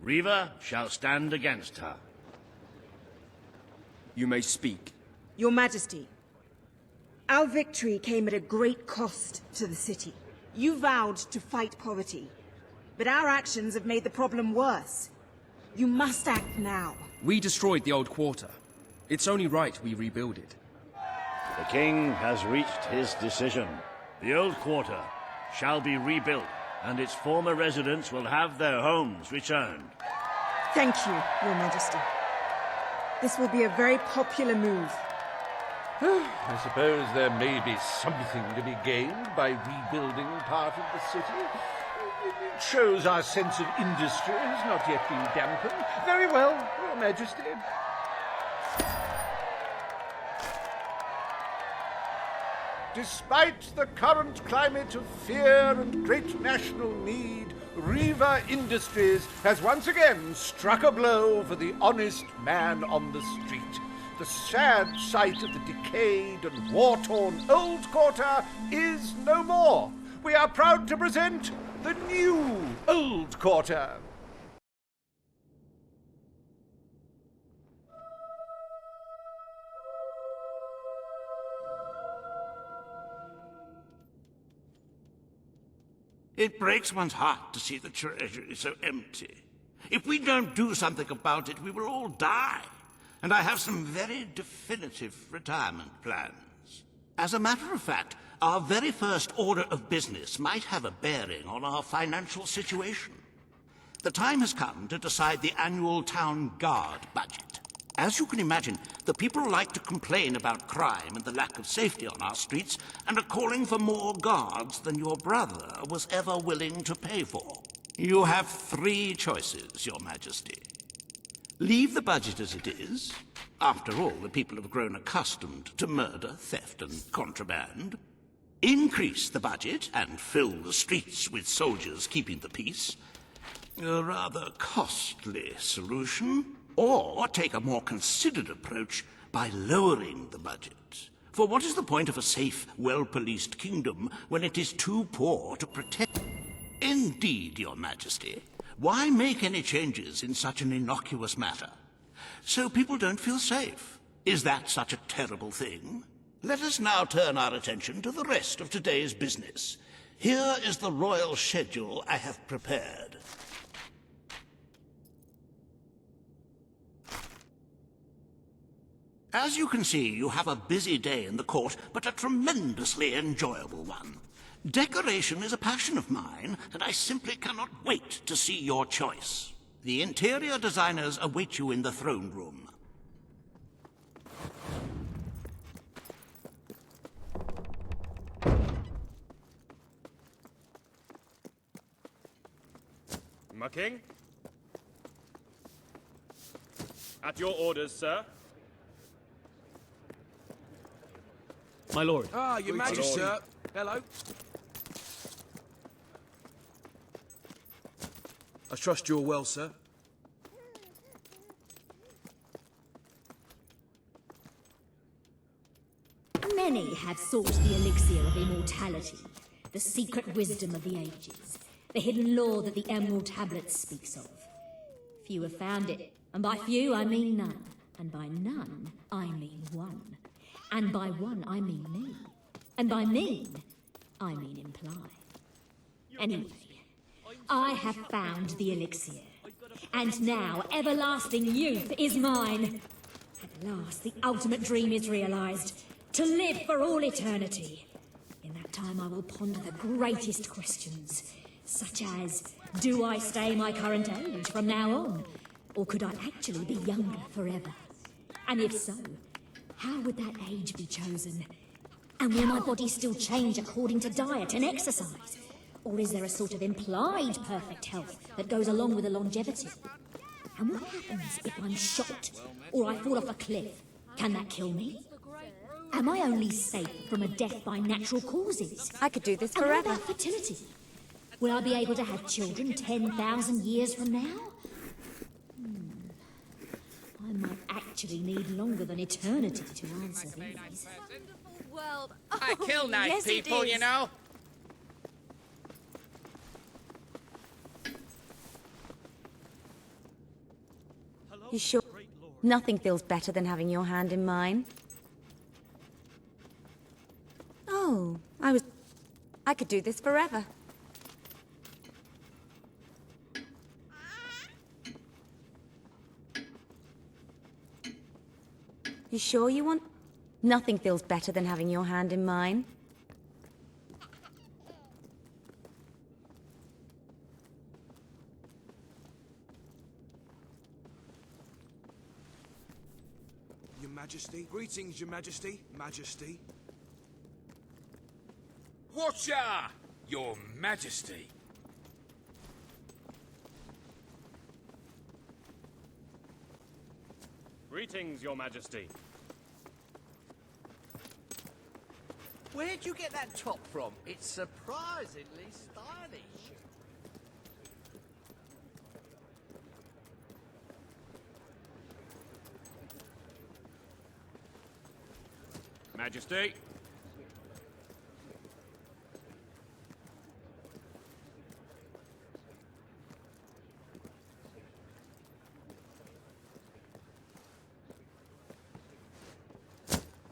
S1: Riva shall stand against her.
S2: You may speak.
S11: Your Majesty, our victory came at a great cost to the city. You vowed to fight poverty, but our actions have made the problem worse. You must act now.
S2: We destroyed the old quarter. It's only right we rebuild it.
S1: The king has reached his decision. The Old Quarter shall be rebuilt, and its former residents will have their homes returned.
S11: Thank you, Your Majesty. This will be a very popular move.
S18: I suppose there may be something to be gained by rebuilding part of the city. It shows our sense of industry has not yet been dampened. Very well, Your Majesty. Despite the current climate of fear and great national need, Riva Industries has once again struck a blow for the honest man on the street. The sad sight of the decayed and war-torn Old Quarter is no more. We are proud to present the new Old Quarter.
S15: It breaks one's heart to see the treasury so empty. If we don't do something about it, we will all die. And I have some very definitive retirement plans. As a matter of fact, our very first order of business might have a bearing on our financial situation. The time has come to decide the annual town guard budget. As you can imagine, the people like to complain about crime and the lack of safety on our streets, and are calling for more guards than your brother was ever willing to pay for. You have 3 choices, Your Majesty. Leave the budget as it is. After all, the people have grown accustomed to murder, theft, and contraband. Increase the budget and fill the streets with soldiers keeping the peace. A rather costly solution. Or take a more considered approach by lowering the budget. For what is the point of a safe, well-policed kingdom when it is too poor to protect? Indeed, Your Majesty. Why make any changes in such an innocuous matter? So people don't feel safe. Is that such a terrible thing? Let us now turn our attention to the rest of today's business. Here is the royal schedule I have prepared. As you can see, you have a busy day in the court, but a tremendously enjoyable one. Decoration is a passion of mine, and I simply cannot wait to see your choice. The interior designers await you in the throne room.
S12: My king? At your orders, sir.
S21: My lord.
S2: Ah, Your Majesty, sir. Hello. I trust you're well, sir.
S22: Many have sought the elixir of immortality, the secret wisdom of the ages, the hidden lore that the Emerald Tablet speaks of. Few have found it, and by few I mean none, and by none I mean one, and by one I mean me, and by mean I mean imply. Anyway, I have found the elixir, and now everlasting youth is mine. At last, the ultimate dream is realized, to live for all eternity. In that time, I will ponder the greatest questions, such as, do I stay my current age from now on, or could I actually be younger forever? And if so, how would that age be chosen? And will my body still change according to diet and exercise? Or is there a sort of implied perfect health that goes along with the longevity? And what happens if I'm shot or I fall off a cliff? Can that kill me? Am I only safe from a death by natural causes?
S3: I could do this
S22: And what
S3: forever.
S22: about fertility? Will I be able to have children 10,000 years from now? I might actually need longer than eternity to answer these.
S3: World.
S16: I kill nice
S3: yes, it
S16: people,
S3: is.
S16: you know.
S3: You sure? Nothing feels better than having your hand in mine. Oh, I could do this forever. You sure you want? Nothing feels better than having your hand in mine.
S2: Your Majesty. Greetings, Your Majesty. Majesty.
S17: Watcha! Your Majesty.
S21: Greetings, Your Majesty.
S12: Where'd you get that top from? It's surprisingly stylish.
S17: Majesty.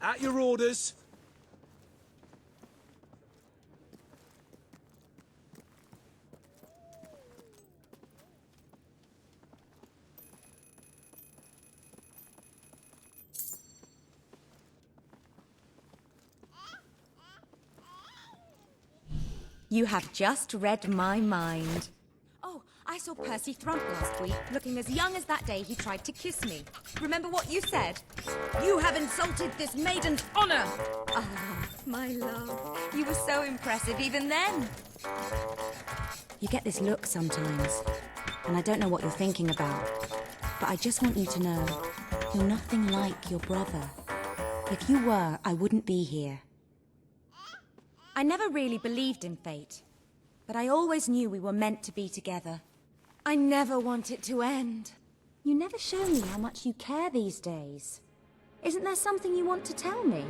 S2: At your orders.
S3: You have just read my mind. Oh, I saw Percy Thrump last week, looking as young as that day he tried to kiss me. Remember what you said? You have insulted this maiden's honor! Ah, my love. You were so impressive even then. You get this look sometimes, and I don't know what you're thinking about, but I just want you to know, you're nothing like your brother. If you were, I wouldn't be here. I never really believed in fate, but I always knew we were meant to be together. I never want it to end. You never show me how much you care these days. Isn't there something you want to tell me?